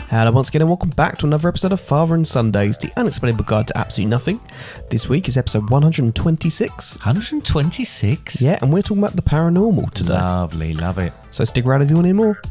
Hello once again and welcome back to another episode of Father and Sundays, the unexplainable guide to absolutely nothing. This week is episode 126. 126? Yeah, and we're talking about the paranormal today. Lovely, love it. So stick around if you want to hear more.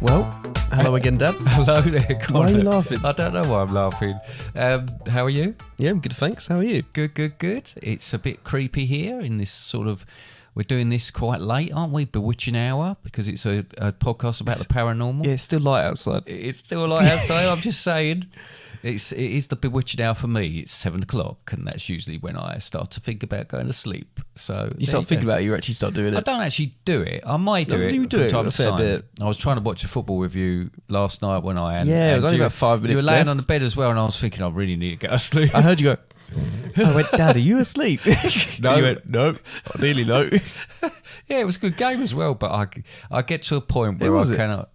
Well, hello again, Dad. Hello there, Connor. Why are you laughing? I don't know why I'm laughing. How are you? Yeah, I'm good, thanks. How are you? Good. It's a bit creepy here in this sort of... We're doing this quite late, aren't we? Bewitching hour, because it's a podcast about the paranormal. Yeah, it's still light outside. It's still light outside, I'm just saying. It is the bewitching hour for me. It's 7 o'clock, and that's usually when I start to think about going to sleep. So You start thinking about it, you actually start doing it. I don't actually do it. I might do it You do from it time a to fair time. bit. I was trying to watch a football with you last night when I... Yeah, it was only about 5 minutes You were laying left. on the bed as well, and I was thinking I really need to get to sleep. I heard you go, I went, Dad, are you asleep? No. You went, no, nearly no. Yeah, it was a good game as well, but I get to a point where I cannot...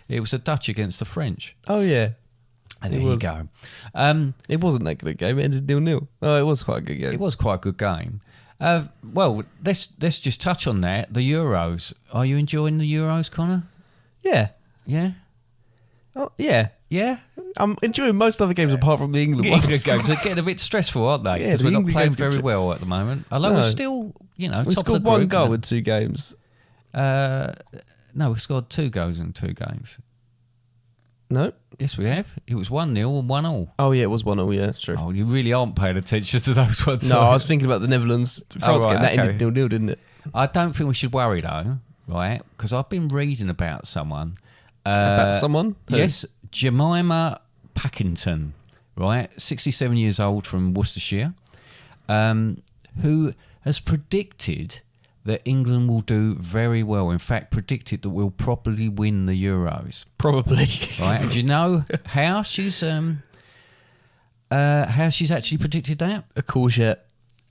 it was a Dutch against the French. Oh, yeah. And there you go. It wasn't that good a game. It ended 0-0. Oh, it was quite a good game. It was quite a good game. Well, let's just touch on that. The Euros. Are you enjoying the Euros, Connor? Yeah. Yeah? Oh, yeah. Yeah? I'm enjoying most other games apart from the England ones. England games are getting a bit stressful, aren't they? Yeah, Because the we're not England playing games get very well at the moment. Although No. we're still, We top of the scored group. one goal in 2 games. No, we scored 2 goals in 2 games. No? Yes, we have. It was 1-0 and 1-1. Oh, yeah, it was 1-0, yeah, that's true. Oh, you really aren't paying attention to those ones. No, I was thinking about the Netherlands. France game. That okay. ended 0-0, didn't it? I don't think we should worry, though, right? Because I've been reading about someone. About someone? Who? Yes, Jemima Packington, right? 67 years old from Worcestershire, who has predicted that England will do very well. In fact, predicted that we'll probably win the Euros. Probably. Right? And do you know how she's actually predicted that? A courgette.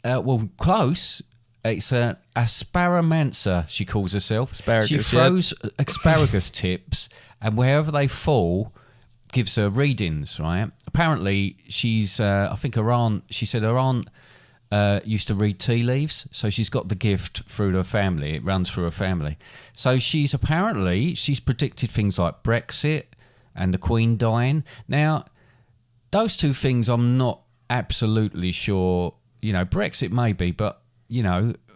Well, close. It's an asparamancer, she calls herself. Asparagus, she throws asparagus tips, and wherever they fall, gives her readings, right? Apparently, she's, I think her aunt, she said her aunt used to read tea leaves, so she's got the gift through her family. It runs through her family. So she's predicted things like Brexit and the Queen dying. Now, those 2 things I'm not absolutely sure, Brexit maybe, but,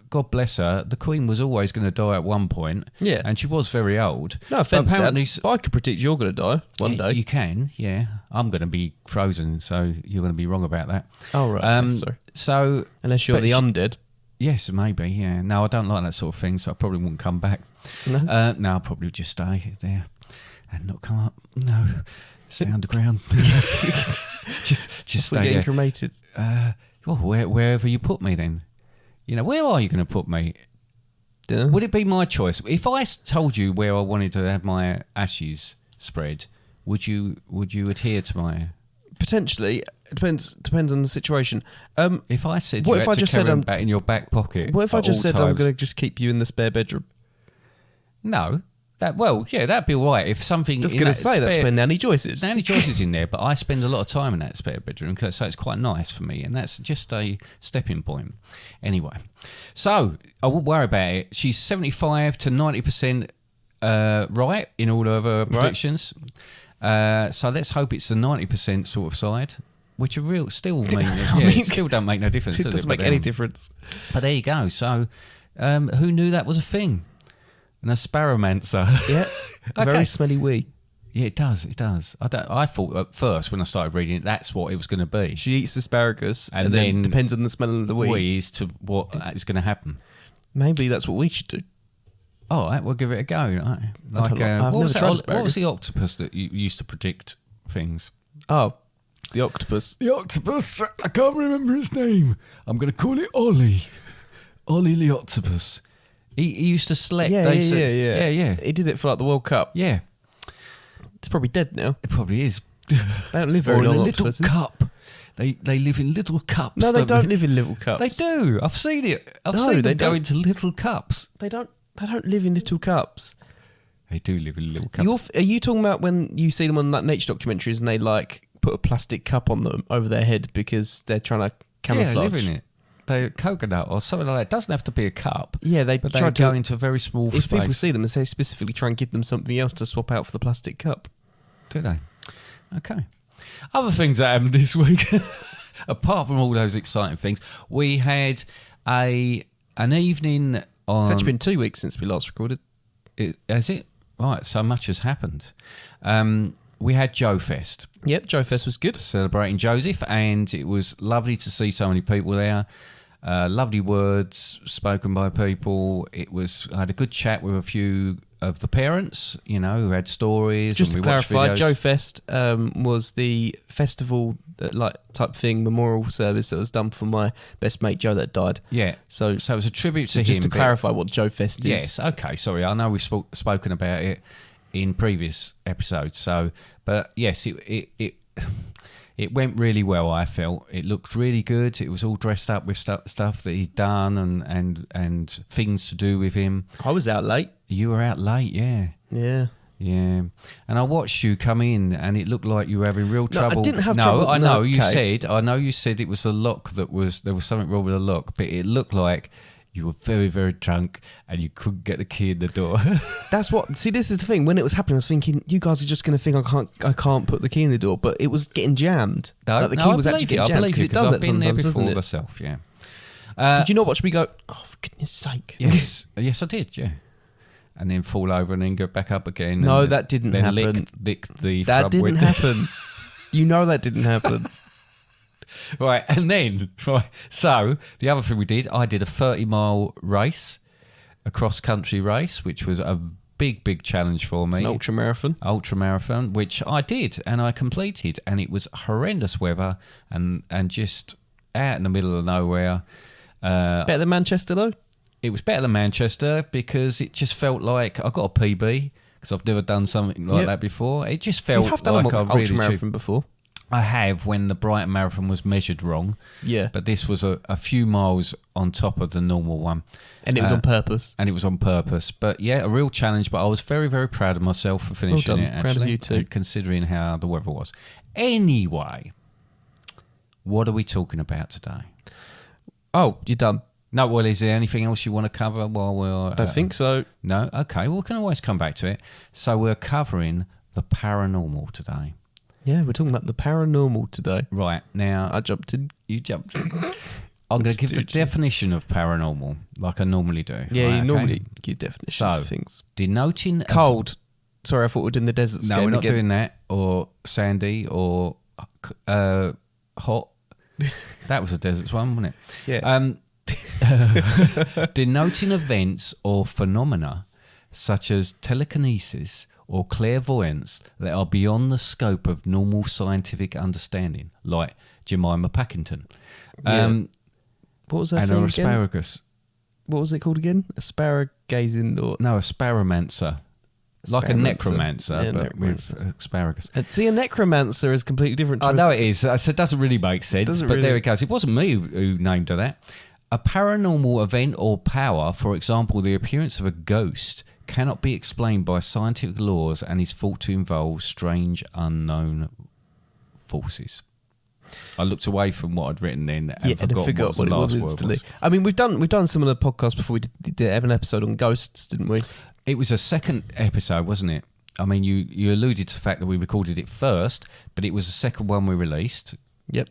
God bless her, the Queen was always going to die at one point. Yeah. And she was very old. No offence, But Dad. But I could predict you're going to die one day. You can, yeah. I'm going to be frozen, so you're going to be wrong about that. Oh, right. Okay, sorry. So, Unless you're the undead. yes, maybe, yeah. No, I don't like that sort of thing, so I probably wouldn't come back. No? No, I'll probably just stay there and not come up. No, stay underground. just stay getting there. cremated. Well, wherever you put me then. Where are you going to put me? Dinner? Would it be my choice? If I told you where I wanted to have my ashes spread, would you adhere to my... Potentially. It depends on the situation. If I said What you if had I to just carry said, them back in your back pocket... What if I at just all said I'm times? going to just keep you in the spare bedroom? No. That'd be all right. If something... Just in going to that say that's spare- where Nanny Joyce is. Nanny Joyce is in there, but I spend a lot of time in that spare bedroom, so it's quite nice for me, and that's just a stepping point. Anyway, so I won't worry about it. She's 75 to 90% right in all of her predictions. So let's hope it's the 90% sort of side, which are still mean. It still don't make no difference. It doesn't make any difference. But there you go. So who knew that was a thing? An asparamancer. Yeah. A Okay. very smelly wee. Yeah, it does. I thought at first when I started reading it, that's what it was going to be. She eats asparagus And and then then depends on the smell of the wee. Ways to what is going to happen. Maybe that's what we should do. All right, we'll give it a go. Right? I've never tried what asparagus. was the octopus that you used to predict things? Oh, the octopus. The octopus. I can't remember his name. I'm going to call it Ollie. Ollie the octopus. He used to select. Yeah. Yeah. He did it for like the World Cup. Yeah. It's probably dead now. It probably is. They don't live very Or in long. a little octopuses. cup. They live in little cups. No, they don't live in little cups. They do. I've seen it. I've No, seen they them go don't. into little cups. They don't live in little cups. They do live in little cups. Are you talking about when you see them on like nature documentaries and they like put a plastic cup on them over their head because they're trying to camouflage? Yeah, I live in it. they coconut or something like that. It doesn't have to be a cup. Yeah, but they go into a very small if space. people see them, they specifically try and give them something else to swap out for the plastic cup. Do they? Okay. Other things that happened this week, apart from all those exciting things, we had an evening on... It's actually been 2 weeks since we last recorded. Has it? Right, so much has happened. We had Joe Fest. Yep, Joe Fest was good. Celebrating Joseph, and it was lovely to see so many people there. Lovely words spoken by people. I had a good chat with a few of the parents, who had stories. Just and to we watched clarify, videos. Joe Fest was the festival type thing, memorial service that was done for my best mate Joe that died. Yeah. So it was a tribute to him. Just to clarify what Joe Fest is. Yes. Okay. Sorry, I know we've spoken about it in previous episodes. So, but yes, it went really well. I felt it looked really good. It was all dressed up with stuff that he'd done and things to do with him. I was out late. You were out late, yeah. Yeah. Yeah, and I watched you come in, and it looked like you were having real trouble. No, I didn't have trouble. No, I know you okay. said. I know you said it was the lock there was something wrong with the lock, but it looked like you were very, very drunk and you couldn't get the key in the door. That's what. See, this is the thing. When it was happening, I was thinking, you guys are just going to think I can't put the key in the door, but it was getting jammed. No, the key was actually getting jammed because it does that sometimes, doesn't it? Myself, yeah. Did you not watch me go? Oh, for goodness sake! Yes, yes, I did. Yeah. And then fall over and then go back up again. No, that didn't happen. Lick the that front didn't window. happen. You know that didn't happen. Right, and then, so the other thing we did, I did a 30-mile race, a cross-country race, which was a big challenge for me. It's an ultra-marathon, which I did, and I completed, and it was horrendous weather, and just out in the middle of nowhere. Better than Manchester, though? It was better than Manchester because it just felt like I got a PB because I've never done something like that before. It just felt like I really ultra-marathon before. I have when the Brighton Marathon was measured wrong. Yeah. But this was a few miles on top of the normal one. And it was on purpose. And it was on purpose. But yeah, a real challenge, but I was very, very proud of myself for finishing it, actually. Proud of you too. Considering how the weather was. Anyway, what are we talking about today? Oh, you're done. No, well, is there anything else you want to cover while we're... I don't think so. No? Okay, well, we can always come back to it. So we're covering the paranormal today. Yeah, we're talking about the paranormal today. Right, now... I jumped in. You jumped in. I'm going to give the definition of paranormal, like I normally do. Yeah, right, you normally give definitions of things. Denoting... Cold. Sorry, I thought we were doing the desert No, we're not doing that. Or sandy, or hot. That was a desert one, wasn't it? Yeah. Denoting events or phenomena such as telekinesis or clairvoyance that are beyond the scope of normal scientific understanding, like Jemima Packington. What was that and thing an again? asparagus. What was it called again? Asparagazing or... No, a sparromancer. Like a necromancer, yeah, but with asparagus. See, a necromancer is completely different to I know it is. So it doesn't really make sense, but there it goes. It wasn't me who named her that. A paranormal event or power, for example, the appearance of a ghost, cannot be explained by scientific laws and is thought to involve strange, unknown forces. I looked away from what I'd written then and forgot what the last word was. I mean, we've done similar podcasts before. We did have an episode on ghosts, didn't we? It was a second episode, wasn't it? I mean, you alluded to the fact that we recorded it first, but it was the second one we released. Yep.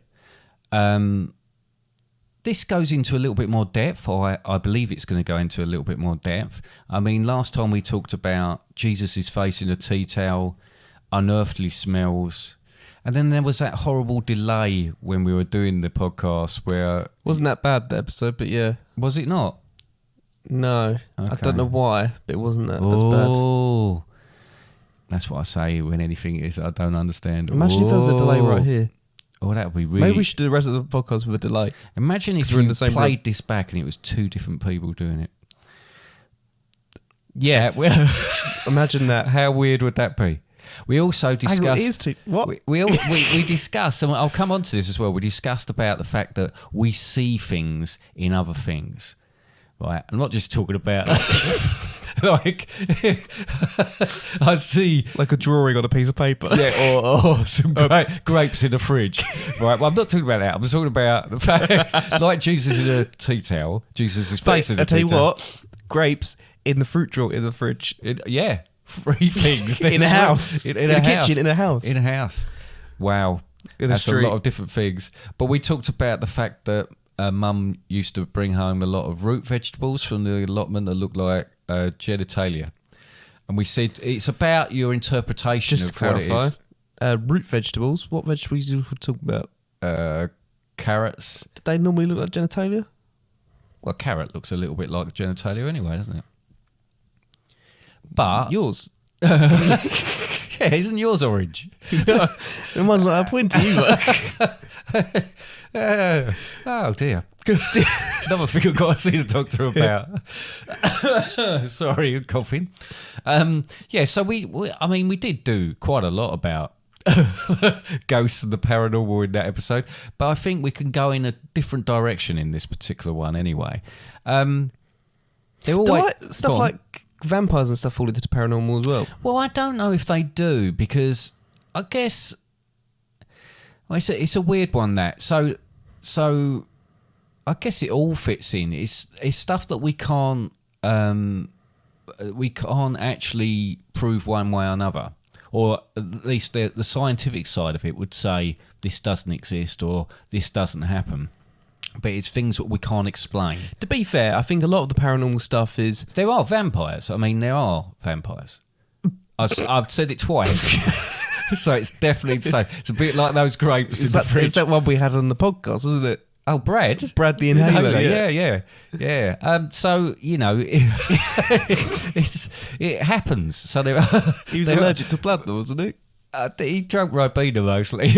This goes into a little bit more depth, or I believe it's going to go into a little bit more depth. I mean, last time we talked about Jesus' face in a tea towel, unearthly smells, and then there was that horrible delay when we were doing the podcast where... Wasn't that bad, the episode, but yeah. Was it not? No. Okay. I don't know why, but it wasn't that as bad. Oh, that's what I say when anything is I don't understand. Imagine if there was a delay right here. Oh, that would be really... Maybe we should do the rest of the podcast with a delay. Imagine if you played this back and it was two different people doing it. Yes. Imagine that. How weird would that be? We also discussed... What? We discussed, and I'll come on to this as well, we discussed about the fact that we see things in other things. right? I'm not just talking about like I see Like a drawing on a piece of paper. yeah, or some grapes in the fridge, right? Well, I'm not talking about that. I'm talking about the fact, like Jesus in a tea towel, Jesus' face in a I tell tea you towel. what, grapes in the fruit drawer in the fridge. Yeah, 3 things In a house. in In a a house. kitchen, in a house. In a house. Wow, In a that's street. a lot of different things. But we talked about the fact that Mum used to bring home a lot of root vegetables from the allotment that looked like genitalia, and we said it's about your interpretation Just of to what it clarify, is. root vegetables. What vegetables do you talk about? Carrots. Do they normally look like genitalia? Well, carrot looks a little bit like genitalia anyway, doesn't it? But Yours. yeah, isn't yours orange? Mine's not that pointy either. Oh dear. Another thing I've got to see the doctor about. Sorry, I'm coughing. Yeah, so we did do quite a lot about ghosts and the paranormal in that episode, but I think we can go in a different direction in this particular one anyway. They're always Stuff like vampires and stuff fall into the paranormal as well. Well, I don't know if they do, because I guess it's a weird one that. So I guess it all fits in. It's stuff that we can't actually prove one way or another, or at least the scientific side of it would say this doesn't exist or this doesn't happen. But it's things that we can't explain. To be fair, I think a lot of the paranormal stuff is... There are vampires. I mean, there are vampires. I've said it twice. So it's definitely the same. It's a bit like those grapes in the fridge. It's that one we had on the podcast, wasn't it? Oh, Brad the Inhaler. Yeah. So, you know, it happens. So He was allergic to blood, though, wasn't he? He drank Ribena mostly.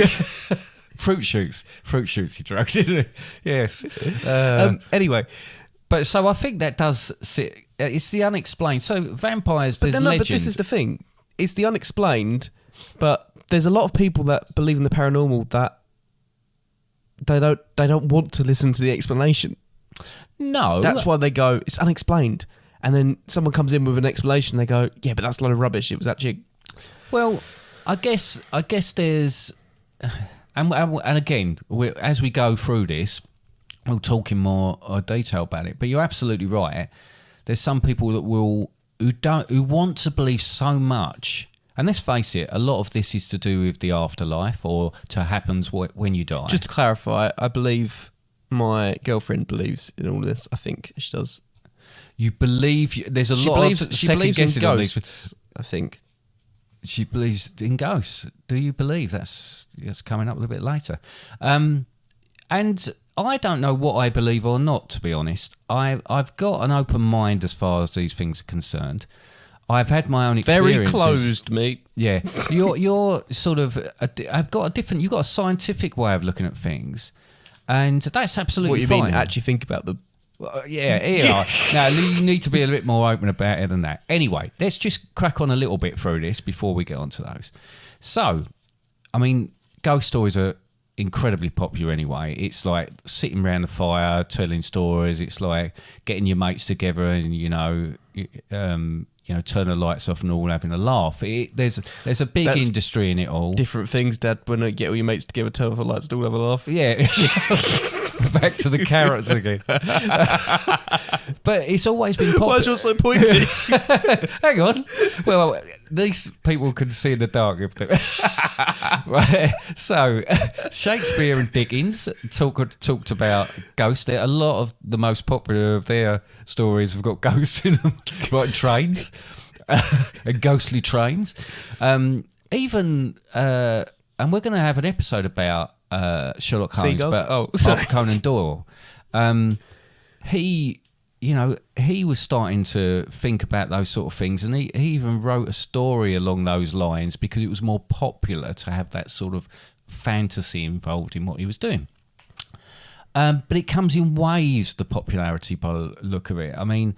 Fruit shoots he drank, didn't he? Yes. Anyway. But so I think that does sit. It's the unexplained. So vampires, there's legends. But this is the thing. It's the unexplained, but there's a lot of people that believe in the paranormal that they don't want to listen to the explanation. No. That's why they go, it's unexplained. And then someone comes in with an explanation, they go, yeah, but that's a load of rubbish. It was actually... Well, I guess there's... And again, as we go through this, we'll talk in more detail about it. But you're absolutely right. There's some people that who want to believe so much. And let's face it, a lot of this is to do with the afterlife or to happens when you die. Just to clarify, I believe my girlfriend believes in all of this. I think she does. You believe... There's a lot of second guessing on these. Ghosts, I think. She believes in ghosts. Do you believe? That's coming up a little bit later. And I don't know what I believe or not, to be honest. I've got an open mind as far as these things are concerned. I've had my own experiences. Very closed, mate. Yeah, you're sort of. I've got a different. You've got a scientific way of looking at things, and that's absolutely fine. What you mean? Actually think about them. Yeah, here you are. Now, you need to be a little bit more open about it than that. Anyway, let's just crack on a little bit through this before we get onto those. So, I mean, ghost stories are incredibly popular anyway. It's like sitting around the fire, telling stories. It's like getting your mates together and, turn the lights off and all having a laugh. There's a big industry in it all. Different things, Dad. When I get all your mates together, turn off the lights, all have a laugh. Yeah. Back to the carrots again. But it's always been popular. Why is yours so pointy? Hang on. Well, these people can see in the dark. If they... Right. So, Shakespeare and Dickens talked about ghosts. A lot of the most popular of their stories have got ghosts in them, like trains and ghostly trains. And we're going to have an episode about Sherlock Holmes, Seagulls? but Arthur Conan Doyle. He was starting to think about those sort of things, and he even wrote a story along those lines because it was more popular to have that sort of fantasy involved in what he was doing. But it comes in waves, the popularity by the look of it. I mean,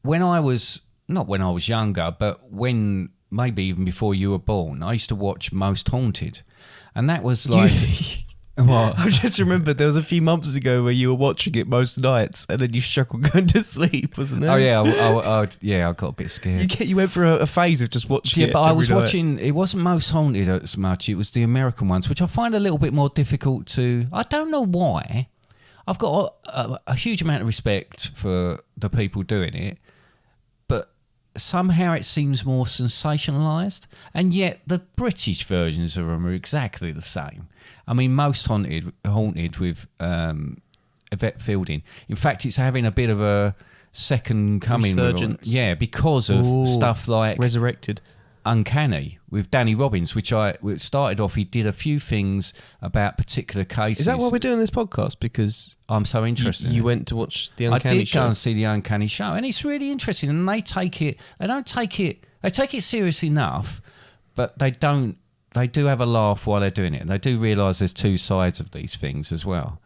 not when I was younger, but when maybe even before you were born, I used to watch Most Haunted. And that was like... What? I just remembered there was a few months ago where you were watching it most nights and then you struggled going to sleep, wasn't there? Oh yeah, I got a bit scared. You went through a phase of just watching it. Yeah, but I was every night. watching. It wasn't Most Haunted as much. It was the American ones, which I find a little bit more difficult to. I don't know why. I've got a huge amount of respect for the people doing it, but somehow it seems more sensationalised, and yet the British versions of them are exactly the same. I mean, Most Haunted with Yvette Fielding. In fact, it's having a bit of a second coming. Resurgence. Yeah, because of stuff like Resurrected. Uncanny with Danny Robbins, which started off. He did a few things about particular cases. Is that why we're doing this podcast? Because I'm so interested. You went to watch the Uncanny I did show. go and see the Uncanny show, and it's really interesting. And they take it. They take it serious enough, but they don't. They do have a laugh while they're doing it, and they do realise there's two sides of these things as well.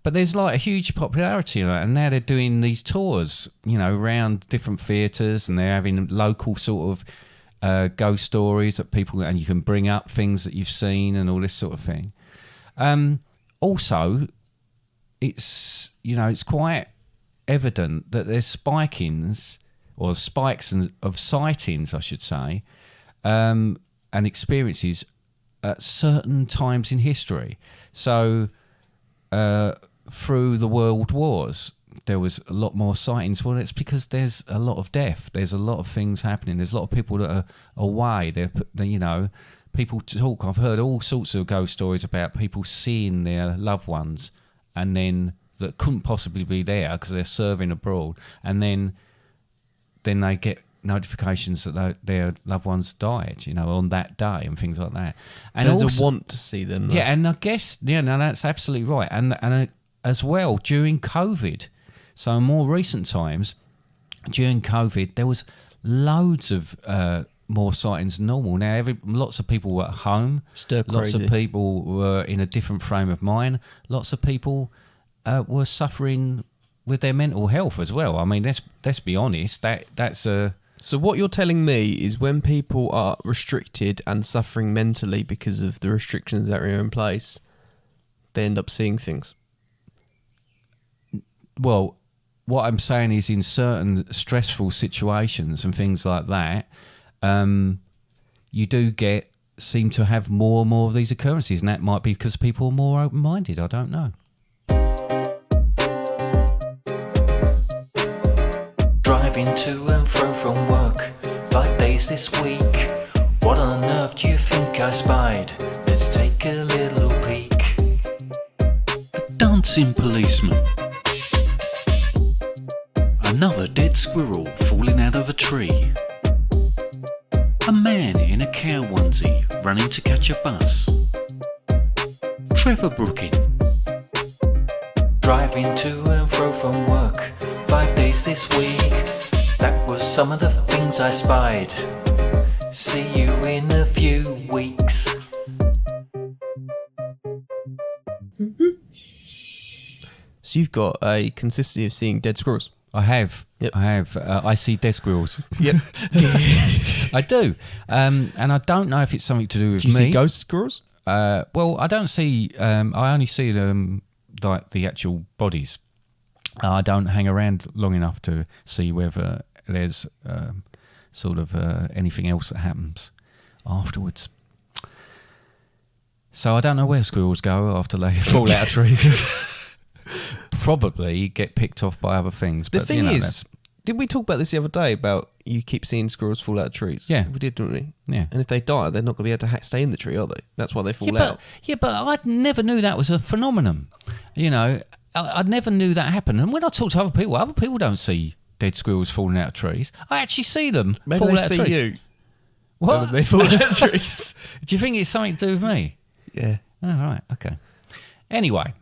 But there's like a huge popularity in it, and now they're doing these tours, around different theatres, and they're having local sort of ghost stories that people, and you can bring up things that you've seen and all this sort of thing. Also, it's quite evident that there's spikes of sightings, I should say, and experiences at certain times in history. So through the world wars, there was a lot more sightings. Well, it's because there's a lot of death. There's a lot of things happening. There's a lot of people that are away. People talk. I've heard all sorts of ghost stories about people seeing their loved ones, and then that couldn't possibly be there because they're serving abroad, and then they get notifications that their loved ones died, on that day and things like that. And there's also, a want to see them. Though. Yeah, and I guess, no, that's absolutely right. And as well, during COVID, so in more recent times, during COVID, there was loads of more sightings than normal. Now, lots of people were at home. Stir crazy. Lots of people were in a different frame of mind. Lots of people were suffering with their mental health as well. I mean, let's be honest. That's a... So what you're telling me is when people are restricted and suffering mentally because of the restrictions that are in place, they end up seeing things. Well, what I'm saying is in certain stressful situations and things like that, you do seem to have more and more of these occurrences, and that might be because people are more open-minded. I don't know. Driving to and fro from work, 5 days this week. What on earth do you think I spied? Let's take a little peek. A dancing policeman. Another dead squirrel falling out of a tree. A man in a cow onesie running to catch a bus. Trevor Brooking. Driving to and fro from work, 5 days this week. That was some of the things I spied. See you in a few weeks. So you've got a consistency of seeing dead squirrels. I have. Yep. I have. I see dead squirrels. Yep. I do. And I don't know if it's something to do with Do you me. see ghost squirrels? Well, I don't see... I only see them, like the actual bodies. I don't hang around long enough to see whether there's sort of anything else that happens afterwards. So I don't know where squirrels go after they fall out of trees. Probably get picked off by other things. The But, thing is, that's... did we talk about this the other day about you keep seeing squirrels fall out of trees? Yeah. We did, didn't we? Yeah. And if they die, they're not going to be able to stay in the tree, are they? That's why they fall out. But I never knew that was a phenomenon. I never knew that happened. And when I talk to other people don't see dead squirrels falling out of trees. I actually see them Maybe fall they out of see trees. you. What? They fall out of trees. Do you think it's something to do with me? Yeah. Oh, right. Okay. Anyway.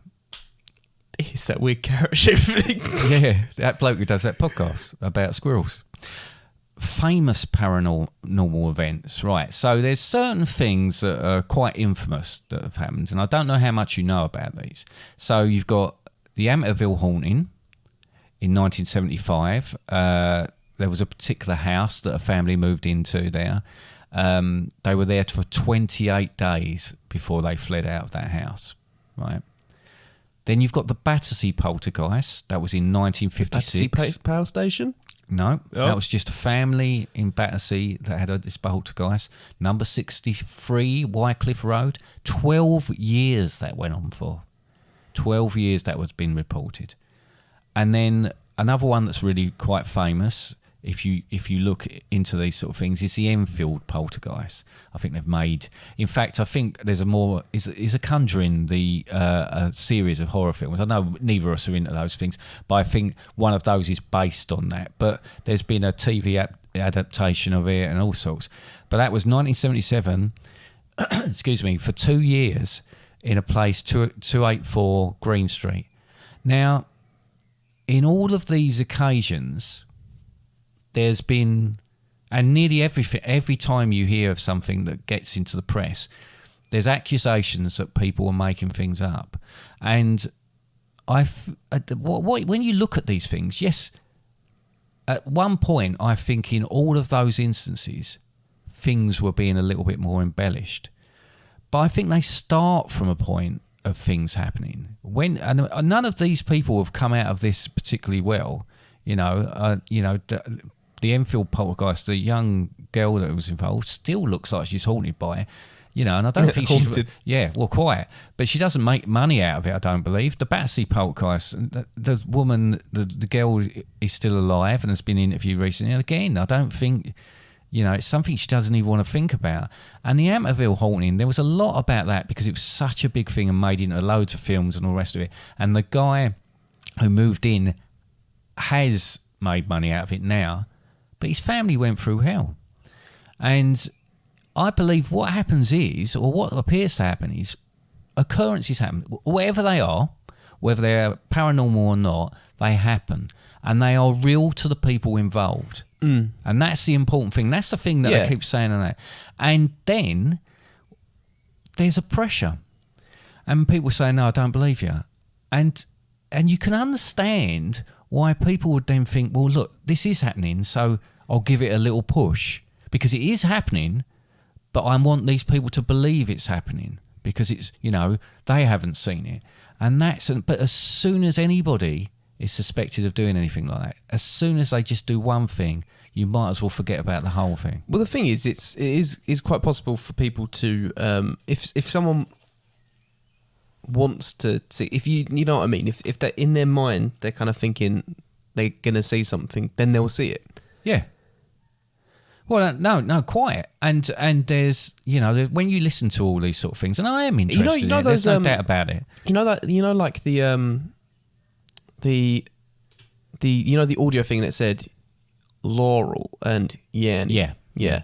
It's that weird carrot shape thing. Yeah, that bloke who does that podcast about squirrels. Famous paranormal events, right? So there's certain things that are quite infamous that have happened, and I don't know how much you know about these. So you've got the Amityville haunting in 1975. There was a particular house that a family moved into there. They were there for 28 days before they fled out of that house. right? Then you've got the Battersea poltergeist. That was in 1956. Battersea Power Station? No, Oh. that was just a family in Battersea that had this poltergeist. Number 63, Wycliffe Road. 12 years that went on for. 12 years that was been reported. And then another one that's really quite famous, if you look into these sort of things, is the Enfield poltergeist. I think they've made. In fact, I think there's is a Conjuring, a series of horror films. I know neither of us are into those things, but I think one of those is based on that. But there's been a TV adaptation of it and all sorts. But that was 1977. Excuse me, for 2 years in a place 284 Green Street. Now, in all of these occasions, there's been, and nearly every time you hear of something that gets into the press, there's accusations that people are making things up. And when you look at these things, yes, at one point, I think in all of those instances, things were being a little bit more embellished. But I think they start from a point of things happening. And none of these people have come out of this particularly well. The Enfield poltergeist, the young girl that was involved, still looks like she's haunted by it. And I don't think she's... Yeah, well, quite. But she doesn't make money out of it, I don't believe. The Battersea poltergeist, the woman, the girl is still alive and has been interviewed recently. And again, I don't think... it's something she doesn't even want to think about. And the Amityville haunting, there was a lot about that because it was such a big thing and made into loads of films and all the rest of it. And the guy who moved in has made money out of it now, but his family went through hell. And I believe what happens is, or what appears to happen is, occurrences happen. Whatever they are, whether they're paranormal or not, they happen. And they are real to the people involved. Mm. And that's the important thing. That's the thing that I keep saying on that. And then there's a pressure. And people say, no, I don't believe you. And you can understand why people would then think, well, look, this is happening, so I'll give it a little push. Because it is happening, but I want these people to believe it's happening. Because it's, they haven't seen it. And but as soon as anybody is suspected of doing anything like that, as soon as they just do one thing, you might as well forget about the whole thing. Well, the thing is, it is quite possible for people to, if someone wants to see, if you know what I mean, if they're in their mind, they're kind of thinking they're gonna see something, then they'll see it. Yeah. Well, no, quite. And there's, when you listen to all these sort of things, and I am interested in it, there's no doubt about it. Like the audio thing that said Laurel and Yan. Yeah.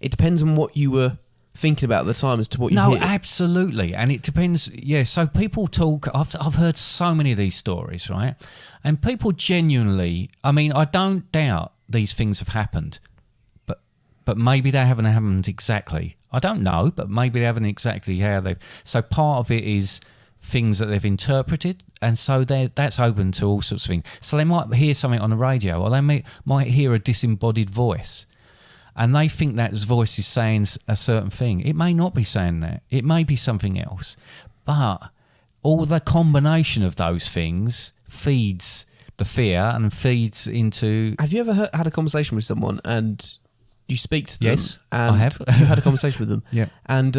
It depends on what you were thinking about at the time as to what you hear. No, absolutely. And it depends. Yeah, so people talk. I've heard so many of these stories, right? And people genuinely, I don't doubt these things have happened, but maybe they haven't happened exactly. I don't know, but maybe they haven't exactly how they've... So part of it is things that they've interpreted, and so that's open to all sorts of things. So they might hear something on the radio, or they might hear a disembodied voice, and they think that voice is saying a certain thing. It may not be saying that. It may be something else. But all the combination of those things feeds the fear and feeds into... Have you ever had a conversation with someone and you speak to them? Yes, and I have. You've had a conversation with them. Yeah. And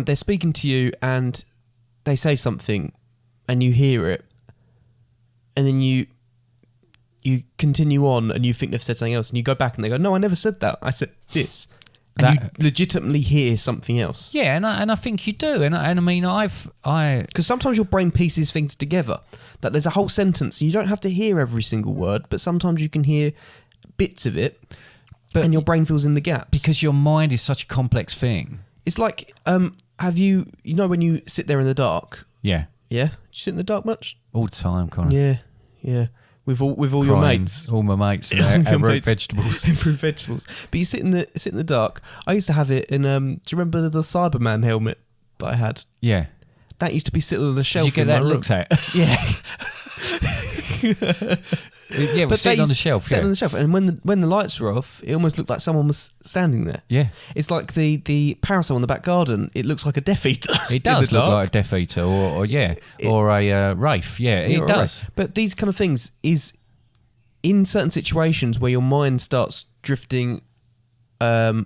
they're speaking to you and they say something and you hear it, and then you continue on and you think they've said something else, and you go back and they go, no, I never said that. I said this. And you legitimately hear something else. Yeah, and I think you do. Because sometimes your brain pieces things together. That there's a whole sentence, and you don't have to hear every single word, but sometimes you can hear bits of it, and your brain fills in the gaps. Because your mind is such a complex thing. It's like, have you when you sit there in the dark? Yeah. Yeah? Do you sit in the dark much? All the time, Connor. Yeah. With all your mates. All my mates. And root vegetables. Root vegetables. But you sit in the dark. I used to have it in, do you remember the Cyberman helmet that I had? Yeah. That used to be sitting on the shelf. Did you get that looked at? Yeah. Yeah, it was sitting on the shelf. Sitting on the shelf, and when the lights were off, it almost looked like someone was standing there. Yeah. It's like the parasol in the back garden. It looks like a Death Eater. It does look like a Death Eater, or a Wraith. Yeah, it does. Right. But these kind of things is in certain situations where your mind starts drifting, where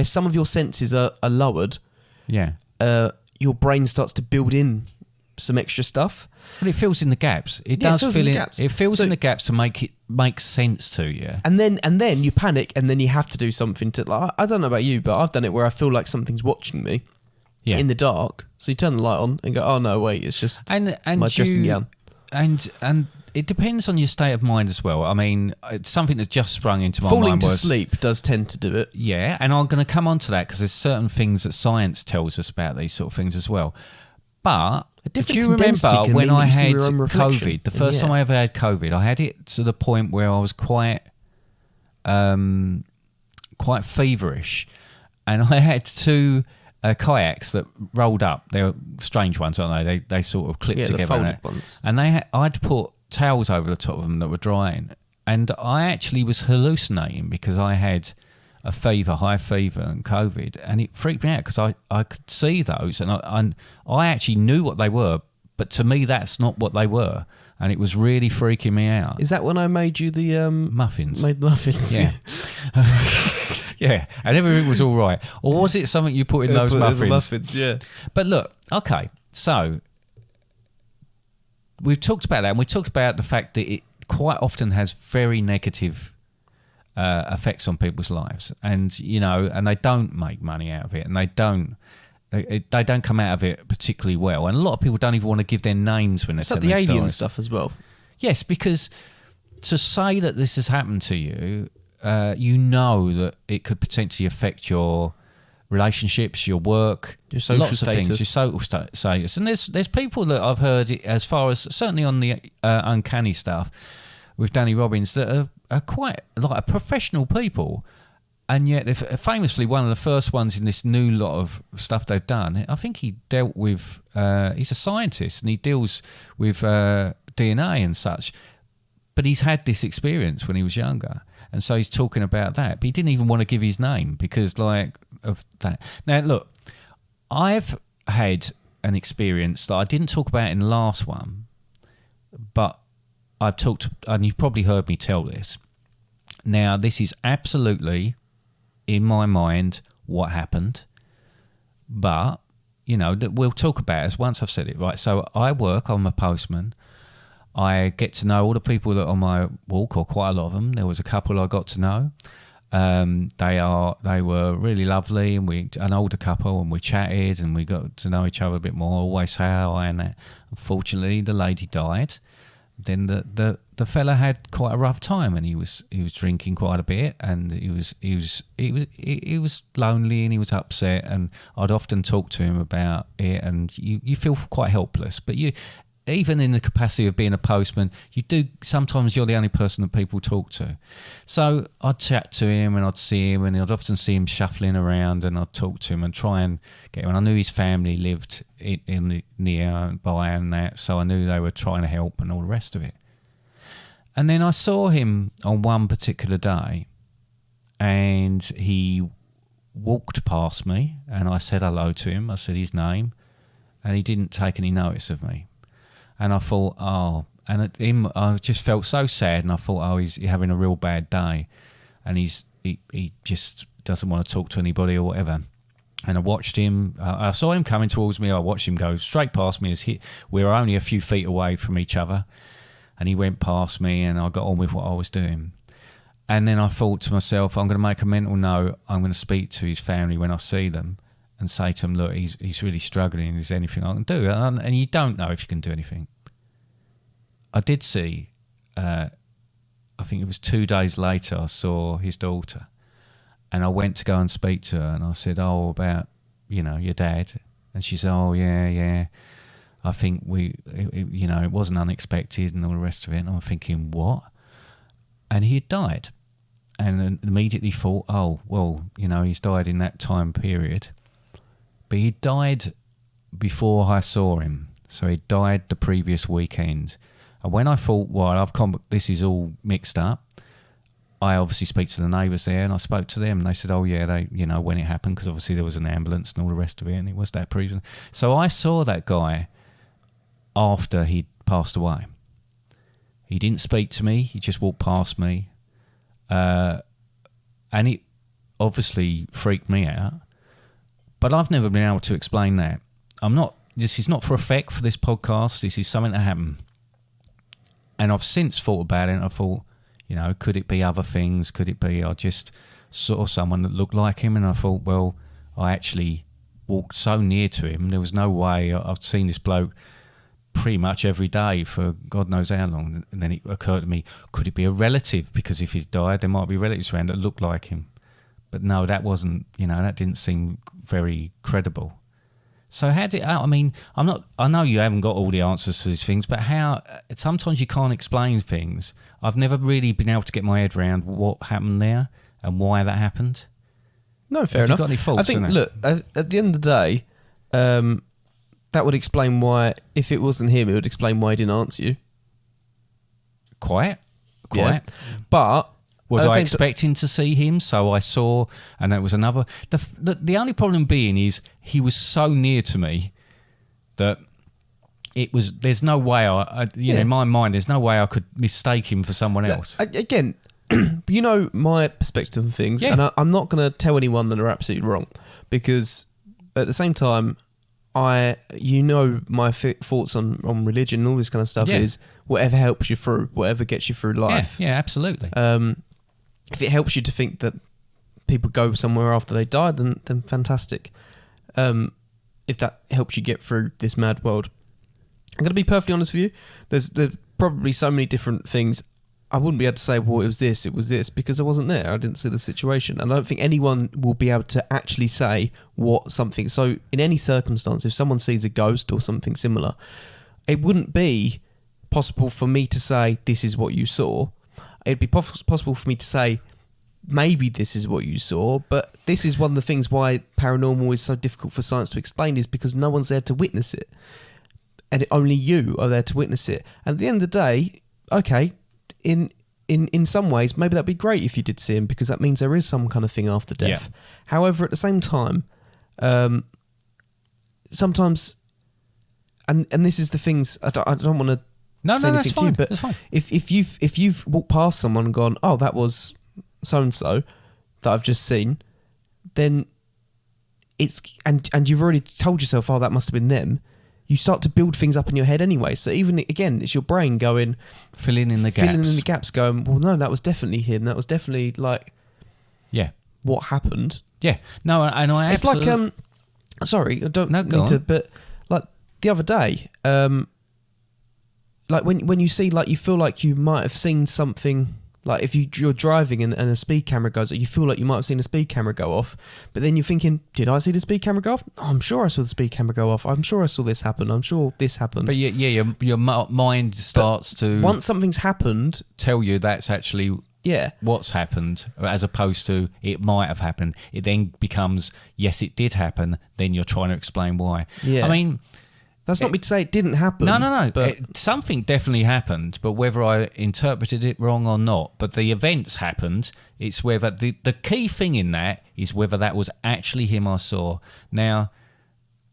some of your senses are lowered. Yeah. Your brain starts to build in some extra stuff. Well, it fills in the gaps. It does fill in. It fills in the gaps to make it make sense to you. And then you panic, and then you have to do something to. Like, I don't know about you, but I've done it where I feel like something's watching me in the dark. So you turn the light on and go, "Oh no, wait, it's just my dressing gown." And it depends on your state of mind as well. I mean, it's something that just sprung into my mind. Falling to sleep does tend to do it. Yeah, and I'm going to come on to that because there's certain things that science tells us about these sort of things as well. But do you remember when I had COVID, the first time I ever had COVID, I had it to the point where I was quite feverish, and I had two kayaks that rolled up. They were strange ones, aren't they? They sort of clipped together. The folded ones. And I had to put towels over the top of them that were drying, and I actually was hallucinating because I had a fever, high fever, and COVID, and it freaked me out because I could see those, and I actually knew what they were, but to me that's not what they were, and it was really freaking me out. Is that when I made you the muffins? Made muffins, yeah. Yeah, and everything was all right. Or was it something you put in those muffins? Muffins, yeah. But look, okay, so we've talked about that, and we talked about the fact that it quite often has very negative effects on people's lives, and and they don't make money out of it, and they don't come out of it particularly well, and a lot of people don't even want to give their names when they're telling the alien stories. Stuff as well. Yes, because to say that this has happened to you, that it could potentially affect your relationships, your work, your social lots status. Of things, your social status, and there's people that I've heard, as far as certainly on the uncanny stuff with Danny Robbins, that are quite like professional people, and yet they're famously one of the first ones in this new lot of stuff they've done. I think he dealt with he's a scientist and he deals with DNA and such, but he's had this experience when he was younger, and so he's talking about that, but he didn't even want to give his name because of that. Now look, I've had an experience that I didn't talk about in the last one, but I've talked, and you've probably heard me tell this. Now, this is absolutely, in my mind, what happened. But, we'll talk about it once I've said it, right? So I'm a postman. I get to know all the people that are on my walk, or quite a lot of them. There was a couple I got to know. They were really lovely, and an older couple, and we chatted, and we got to know each other a bit more. Always say hi and that. Unfortunately, the lady died. Then the fella had quite a rough time, and he was drinking quite a bit, and he was lonely, and he was upset, and I'd often talk to him about it, and you feel quite helpless, but even in the capacity of being a postman, sometimes you're the only person that people talk to. So I'd chat to him, and I'd see him, and I'd often see him shuffling around, and I'd talk to him and try and get him. And I knew his family lived near and by and that, so I knew they were trying to help and all the rest of it. And then I saw him on one particular day, and he walked past me, and I said hello to him. I said his name, and he didn't take any notice of me. And I thought, I just felt so sad, and I thought, he's having a real bad day, and he just doesn't want to talk to anybody or whatever. And I watched him. I saw him coming towards me. I watched him go straight past me. We were only a few feet away from each other, and he went past me, and I got on with what I was doing. And then I thought to myself, I'm going to make a mental note. I'm going to speak to his family when I see them, and say to him, look, he's really struggling. Is there anything I can do? And you don't know if you can do anything. I did see, I think it was 2 days later, I saw his daughter, and I went to go and speak to her, and I said, about, your dad. And she said, yeah. I think it wasn't unexpected and all the rest of it. And I'm thinking, what? And he had died. And immediately thought, he's died in that time period. But he died before I saw him. So he died the previous weekend. And when I thought, well, this is all mixed up, I obviously speak to the neighbours there, and I spoke to them, and they said, oh yeah, they, when it happened, because obviously there was an ambulance and all the rest of it, and it was that prison. So I saw that guy after he'd passed away. He didn't speak to me, he just walked past me, and it obviously freaked me out, but I've never been able to explain that. This is not for effect for this podcast, this is something that happened. And I've since thought about it, and I thought, could it be other things? Could it be I just saw someone that looked like him? And I thought, well, I actually walked so near to him. There was no way. I've seen this bloke pretty much every day for God knows how long. And then it occurred to me, could it be a relative? Because if he died, there might be relatives around that looked like him. But no, that wasn't, that didn't seem very credible. So I know you haven't got all the answers to these things, but sometimes you can't explain things. I've never really been able to get my head around what happened there and why that happened. No, fair enough. Have you got any thoughts? I think, look, at the end of the day, that would explain why, if it wasn't him, it would explain why he didn't answer you. Quite. Yeah. But was I expecting to see him? So I saw, and there was another. The only problem being is he was so near to me that it was. There's no way in my mind, there's no way I could mistake him for someone else. Again, my perspective on things, and I'm not going to tell anyone that are absolutely wrong, because at the same time, my thoughts on religion and all this kind of stuff is whatever helps you through, whatever gets you through life. Yeah, absolutely. If it helps you to think that people go somewhere after they die, then fantastic. If that helps you get through this mad world. I'm going to be perfectly honest with you. There's probably so many different things. I wouldn't be able to say, well, it was this, because I wasn't there. I didn't see the situation. And I don't think anyone will be able to actually say what something... So in any circumstance, if someone sees a ghost or something similar, it wouldn't be possible for me to say, this is what you saw. It'd be possible for me to say, maybe this is what you saw, but this is one of the things why paranormal is so difficult for science to explain, is because no one's there to witness it. And only you are there to witness it. And at the end of the day, okay, in some ways, maybe that'd be great if you did see him, because that means there is some kind of thing after death. Yeah. However, at the same time, sometimes, and this is the things, I don't want to say anything that's to you, but that's fine. if you've walked past someone and gone, oh, that was so-and-so that I've just seen, then it's, and you've already told yourself, oh, that must have been them, you start to build things up in your head anyway. So even, again, it's your brain going... Filling in the gaps, going, well, no, that was definitely him. That was definitely, like... Yeah. What happened. Yeah. No, and I It's absolutely... like, sorry, I don't no, need to, but, like, the other day, like, when you see, like, you feel like you might have seen something... Like, if you're driving and a speed camera goes, you feel like you might have seen a speed camera go off, but then you're thinking, did I see the speed camera go off? Oh, I'm sure I saw the speed camera go off. I'm sure I saw this happen. I'm sure this happened. But your mind starts to... Once something's happened... Tell you that's actually what's happened, as opposed to it might have happened. It then becomes, yes, it did happen. Then you're trying to explain why. Yeah. I mean... That's not me to say it didn't happen. No. But Something definitely happened, but whether I interpreted it wrong or not, but the events happened. It's whether the key thing in that is whether that was actually him I saw. Now,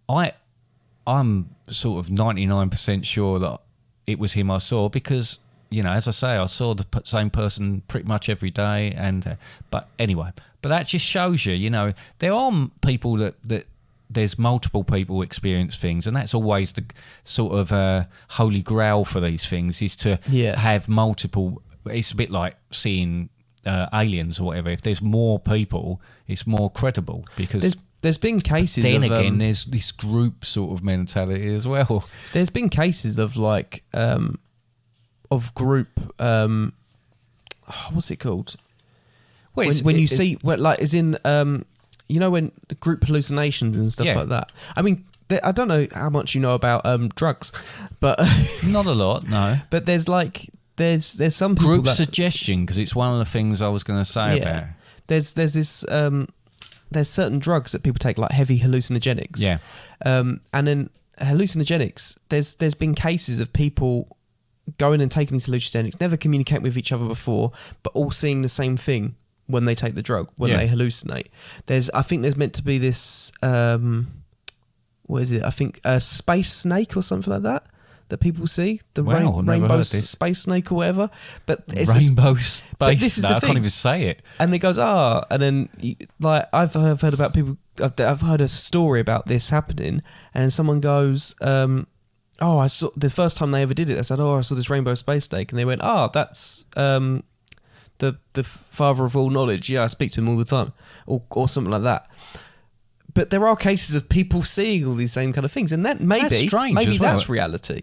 I'm sort of 99% sure that it was him I saw because, as I say, I saw the same person pretty much every day. And but anyway, but that just shows you, there are people that there's multiple people experience things, and that's always the sort of holy grail for these things, is to have multiple. It's a bit like seeing aliens or whatever. If there's more people, it's more credible, because there's been cases then of, again there's this group sort of mentality as well. There's been cases of like of group what's it called? Well, when you see like as in when the group hallucinations and stuff like that. I mean, I don't know how much you know about drugs, but not a lot, no. But there's some people group suggestion, because it's one of the things I was going to say about. There's this there's certain drugs that people take, like heavy hallucinogenics. Yeah. And then hallucinogenics, there's been cases of people going and taking these hallucinogenics, never communicating with each other before, but all seeing the same thing when they take the drug, when they hallucinate. I think there's meant to be this, what is it? I think a space snake or something like that people see. The rainbow space snake or whatever. But it's rainbow space. But this is the I thing. can't even say it. And it goes, and then like I've heard about people. I've heard a story about this happening, and someone goes, I saw the first time they ever did it. I said, I saw this rainbow space snake, and they went, that's the father of all knowledge. Yeah, I speak to him all the time, or something like that. But there are cases of people seeing all these same kind of things, and that That's strange as well. That's reality,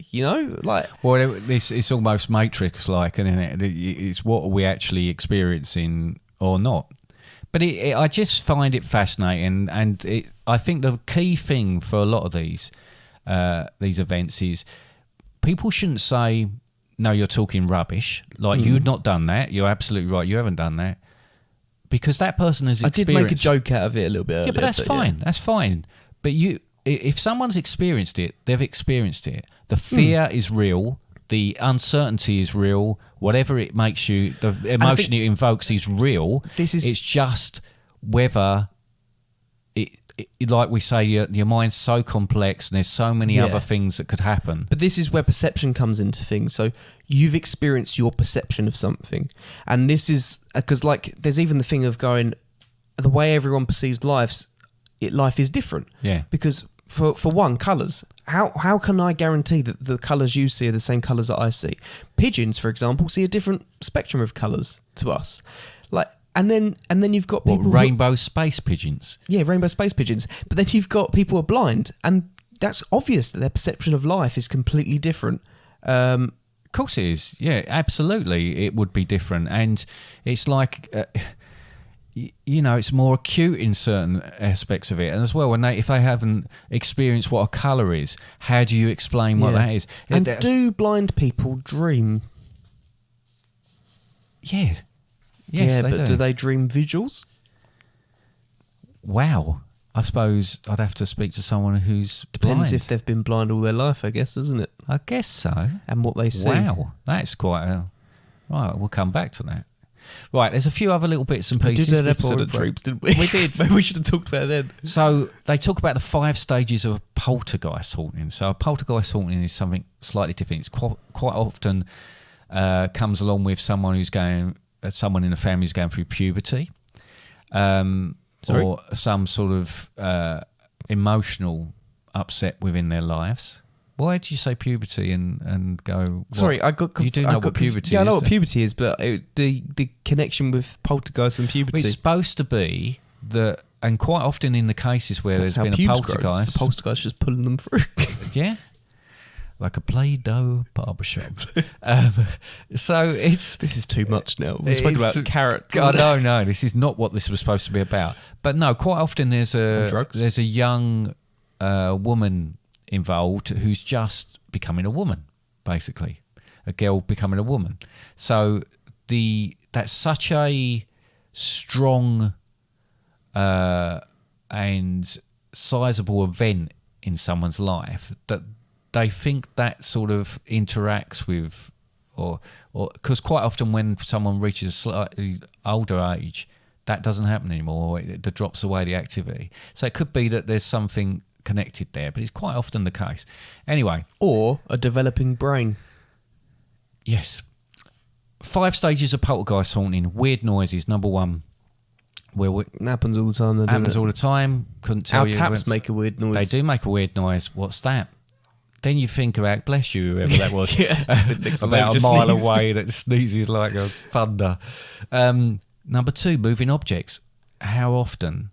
like. Well, it's almost Matrix-like, isn't it? It's what are we actually experiencing or not. But I just find it fascinating, and I think the key thing for a lot of these events is people shouldn't say, no, you're talking rubbish. Like, you've not done that. You're absolutely right. You haven't done that. Because that person has experienced... I did make a joke out of it a little bit earlier. Yeah, but that's fine. Yeah. That's fine. But if someone's experienced it, they've experienced it. The fear is real. The uncertainty is real. Whatever it makes you... The emotion it invokes is real. It's just whether... like we say, your mind's so complex and there's so many other things that could happen. But this is where perception comes into things. So you've experienced your perception of something. And this is... Because like there's even the thing of going... The way everyone perceives life is different. Yeah. Because for one, colours. How can I guarantee that the colours you see are the same colours that I see? Pigeons, for example, see a different spectrum of colours to us. Like... And then you've got people... rainbow space pigeons? Yeah, rainbow space pigeons. But then you've got people who are blind, and that's obvious that their perception of life is completely different. Of course it is. Yeah, absolutely. It would be different. And it's like... it's more acute in certain aspects of it. And as well, if they haven't experienced what a colour is, how do you explain what that is? And do blind people dream? Yeah. Yes, but do they dream visuals? Wow. I suppose I'd have to speak to someone who's Depends blind. if they've been blind all their life, I guess, doesn't it? I guess so. And what they see. Wow. That's quite a... Right, we'll come back to that. Right, there's a few other little bits and pieces. We did an episode of dreams, didn't we? We did. Maybe we should have talked about it then. So they talk about the 5 stages of poltergeist haunting. So a poltergeist haunting is something slightly different. It's quite often comes along with someone in the family who's going through puberty, or some sort of emotional upset within their lives. Why did you say puberty and go... Sorry, You do know what puberty is. Yeah, I know what puberty is, but the connection with poltergeist and puberty... Well, it's supposed to be that, and quite often in the cases where there's been a poltergeist... The poltergeist just pulling them through. Yeah. Like a Play-Doh barbershop. So it's... This is too much now. We're speaking about carrots. No, this is not what this was supposed to be about. But no, quite often there's a young woman involved who's just becoming a woman, basically. A girl becoming a woman. So that's such a strong and sizable event in someone's life that they think that sort of interacts with, or because quite often when someone reaches a slightly older age, that doesn't happen anymore. It drops away, the activity. So it could be that there's something connected there, but it's quite often the case. Anyway. Or a developing brain. Yes. 5 stages of poltergeist haunting. Weird noises, number 1. It happens all the time. Happens all the time. Couldn't tell Our you. taps make a weird noise. They do make a weird noise. What's that? Then you think about, bless you, whoever that was, about a mile away that sneezes like a thunder. Number 2, moving objects. How often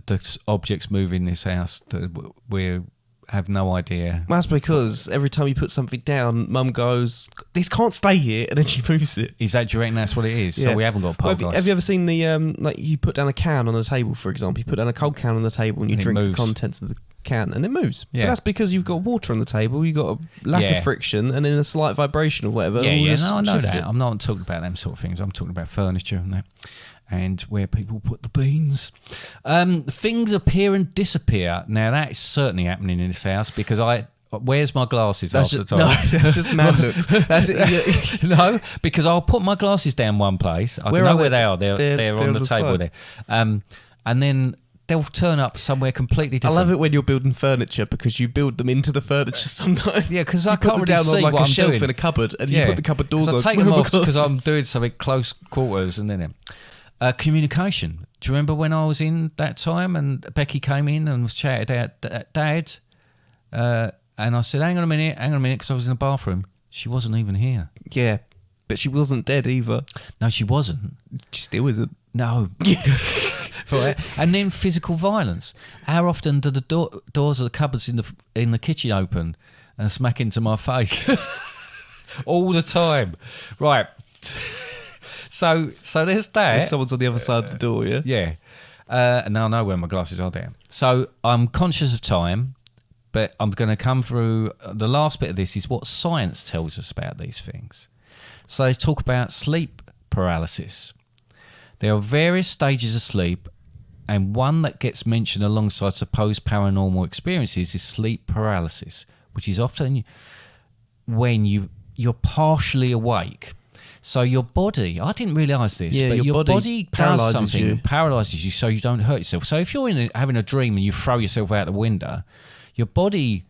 the objects move in this house that we have no idea? Well, that's because every time you put something down, Mum goes, "This can't stay here," and then she moves it. Is that, do you reckon that's what it is? Yeah. So we haven't got poltergeist. Have you ever seen the like you put down a can on the table, for example? You put down a cold can on the table and you drink the contents of the can and it moves. Yeah. But that's because you've got water on the table, you've got a lack of friction and then a slight vibration or whatever. No, I know that. I'm not talking about them sort of things. I'm talking about furniture and that. And where people put the beans. Things appear and disappear. Now, that is certainly happening in this house because Where's my glasses That's half just, the time? no, that's just man looks. That's it. No, because I'll put my glasses down one place. I Where know are where they? they are. They're on the table side. there. And then they'll turn up somewhere completely I different. love it when you're building furniture because you build them into the furniture sometimes. Yeah, because I You can't put them really down on see like what a I'm shelf doing. in a cupboard, and you put the cupboard doors 'Cause on. I take them off because I'm glasses. doing something close quarters, and then communication. Do you remember when I was in that time and Becky came in and was chatted out, Dad? And I said, hang on a minute, because I was in the bathroom. She wasn't even here. Yeah, but she wasn't dead either. No, she wasn't. She still isn't. No. Right. And then physical violence. How often do the doors of the cupboards in the kitchen open and smack into my face? All the time. Right. So there's that. And someone's on the other side of the door, yeah? Yeah. And now I know where my glasses are down. So I'm conscious of time, but I'm going to come through. The last bit of this is what science tells us about these things. So they talk about sleep paralysis. There are various stages of sleep, and one that gets mentioned alongside supposed paranormal experiences is sleep paralysis, which is often when you're partially awake. So your body, I didn't realise this, Yeah, but your body does paralyses something, you. paralyses you so you don't hurt yourself. So if you're having a dream and you throw yourself out the window, your body,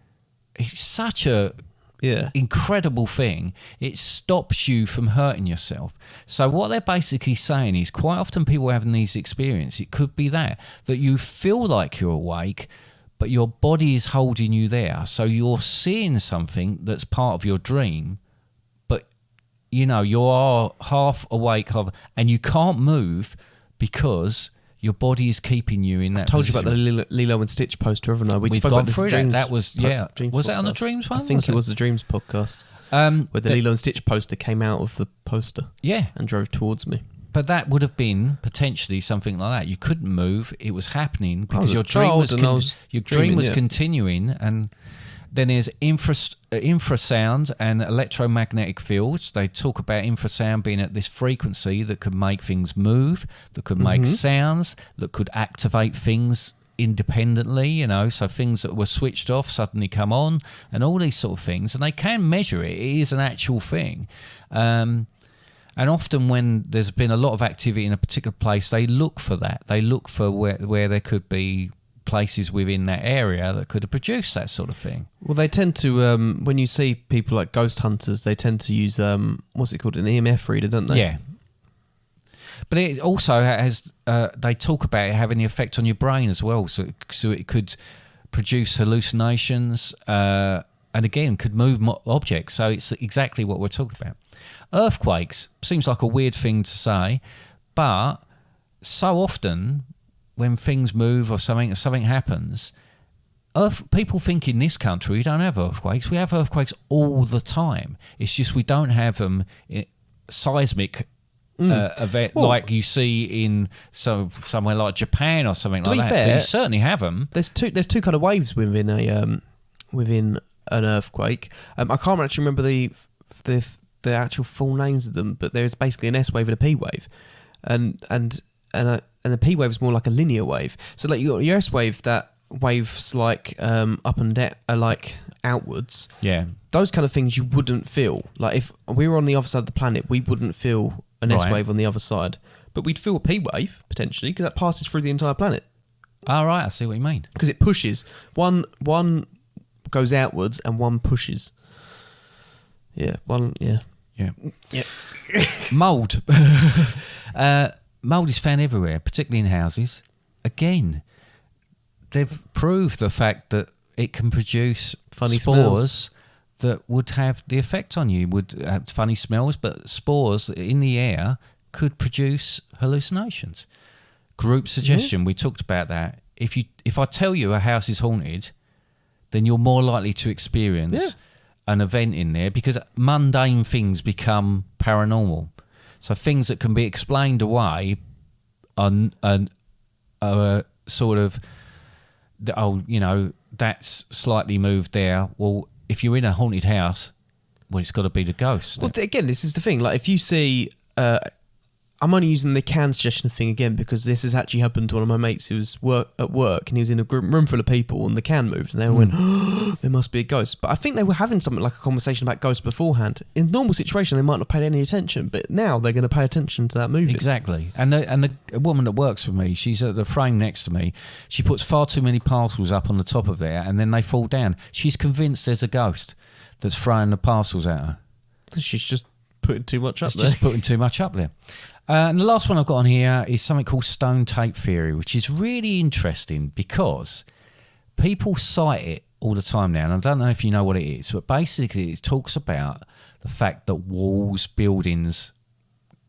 it's such a Yeah. incredible thing. It stops you from hurting yourself. So what they're basically saying is quite often people having these experiences, it could be that you feel like you're awake, but your body is holding you there. So you're seeing something that's part of your dream, but you are half awake, and you can't move because your body is keeping you in that I've told you position. about the Lilo and Stitch poster, haven't I? We've spoke gone about this through Dreams that. That was, Dreams was that on the podcast. Dreams one? I think it was the Dreams podcast. Where the Lilo and Stitch poster came out of the poster Yeah. and drove towards me. But that would have been potentially something like that. You couldn't move; it was happening I was because a your dream child was and I was your dream dreaming, was yeah. continuing. And then there's infrasound and electromagnetic fields. They talk about infrasound being at this frequency that could make things move, that could make sounds, that could activate things independently. So things that were switched off suddenly come on, and all these sort of things. And they can measure it. It is an actual thing. And often when there's been a lot of activity in a particular place, they look for that. They look for where there could be places within that area that could have produced that sort of thing. Well, they tend to, when you see people like ghost hunters, they tend to use, what's it called, an EMF reader, don't they? Yeah. But it also has, they talk about it having the effect on your brain as well. So it could produce hallucinations and again, could move objects. So it's exactly what we're talking about. Earthquakes seems like a weird thing to say, but so often when things move or something happens, people think in this country we don't have earthquakes. We have earthquakes all the time. It's just we don't have them seismic event like you see in somewhere like Japan or something like that. fair, But you certainly have them. There's two kind of waves within an earthquake. I can't actually remember the actual full names of them, but there's basically an S wave and a P wave, and the P wave is more like a linear wave. So like your S wave, that waves like up and down, like outwards. Yeah. Those kind of things you wouldn't feel. Like if we were on the other side of the planet, we wouldn't feel an S Right. wave on the other side, but we'd feel a P wave potentially because that passes through the entire planet All right, I see what you mean. because it pushes. One goes outwards and one pushes. Yeah, one. Yeah. Yeah. Yeah. Mould. Mould is found everywhere, particularly in houses. Again, they've proved the fact that it can produce Funny spores smells. that would have the effect on you. Would have funny smells, but spores in the air could produce hallucinations. Group suggestion. We talked about that. If I tell you a house is haunted, then you're more likely to experience an event in there because mundane things become paranormal. So things that can be explained away are sort of, that's slightly moved there. Well, if you're in a haunted house, well, it's got to be the ghost. Well, again, this is the thing. Like, if you see a I'm only using the can suggestion thing again because this has actually happened to one of my mates who was at work and he was in a room full of people and the can moved and they all went, oh, there must be a ghost. But I think they were having something like a conversation about ghosts beforehand. In a normal situation, they might not have paid any attention, but now they're going to pay attention to that movie. Exactly. And the woman that works with me, she's at the frame next to me. She puts far too many parcels up on the top of there and then they fall down. She's convinced there's a ghost that's throwing the parcels at her. She's just putting too much up there. Just putting too much up there. And the last one I've got on here is something called stone tape theory, which is really interesting because people cite it all the time now. And I don't know if you know what it is, but basically it talks about the fact that walls, buildings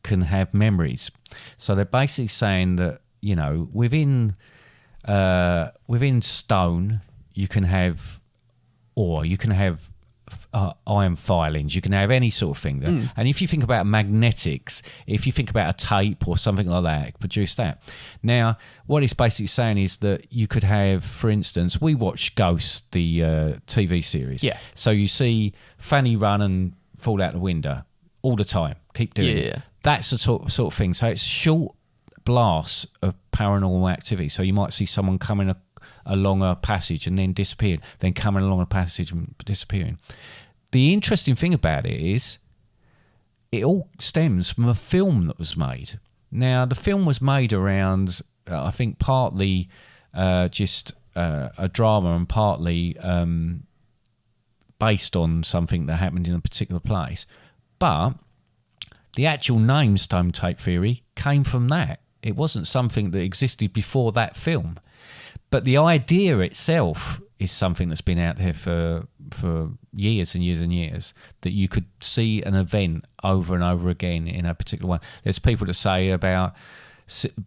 can have memories. So they're basically saying that, you know, within stone, you can have iron filings, you can have any sort of thing. And if you think about magnetics, if you think about a tape or something like that, produce that. Now, what it's basically saying is that you could have, for instance, we watch Ghost, the TV series. Yeah. So you see Fanny run and fall out the window all the time. Keep doing it. That's the sort of thing. So it's short blasts of paranormal activity. So you might see someone coming along a passage and then disappearing, then coming along a passage and disappearing. The interesting thing about it is it all stems from a film that was made. Now, the film was made around, I think, partly just a drama and partly based on something that happened in a particular place. But the actual name Stone Tape Theory came from that. It wasn't something that existed before that film. But the idea itself is something that's been out there for years and years and years, that you could see an event over and over again in a particular one. There's people that say about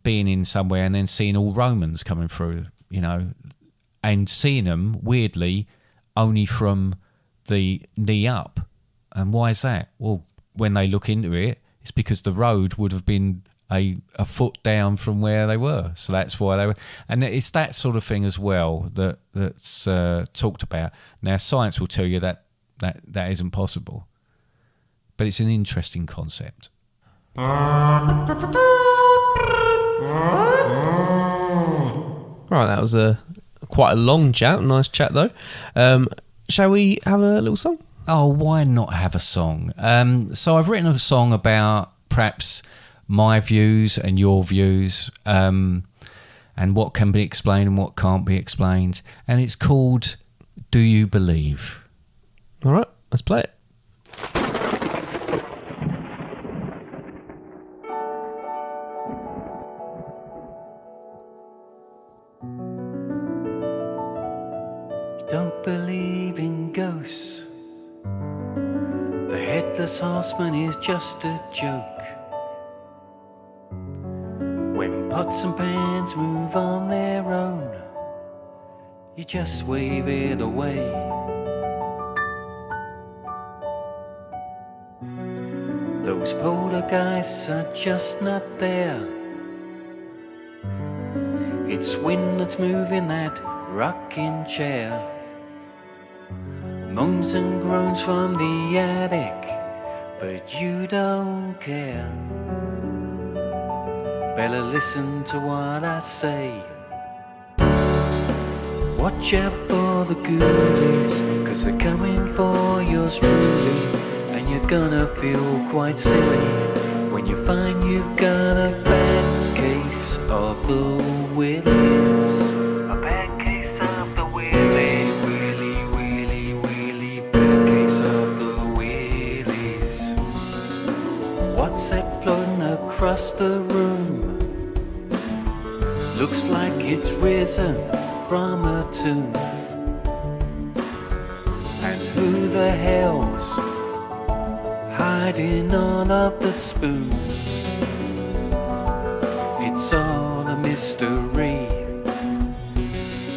being in somewhere and then seeing all Romans coming through, you know, and seeing them, weirdly, only from the knee up. And why is that? Well, when they look into it, it's because the road would have been a foot down from where they were, so that's why they were. And it's that sort of thing as well that's talked about. Now, science will tell you that isn't possible, but it's an interesting concept. Right, that was quite a long chat. Nice chat though. Shall we have a little song? Oh, why not have a song? So I've written a song about perhaps my views and your views, and what can be explained and what can't be explained. And it's called Do You Believe? All right, let's play it. Don't believe in ghosts. The headless horseman is just a joke. When pots and pans move on their own, you just wave it away. Those poltergeists are just not there. It's wind that's moving that rocking chair. Moans and groans from the attic, but you don't care. Better listen to what I say. Watch out for the ghoulies, 'cause they're coming for yours truly. And you're gonna feel quite silly when you find you've got a bad case of the willies. A bad case of the willies. Really bad case of the willies. What's that floating across the room? Looks like it's risen from a tomb. And who the hell's hiding all of the spoons? It's all a mystery.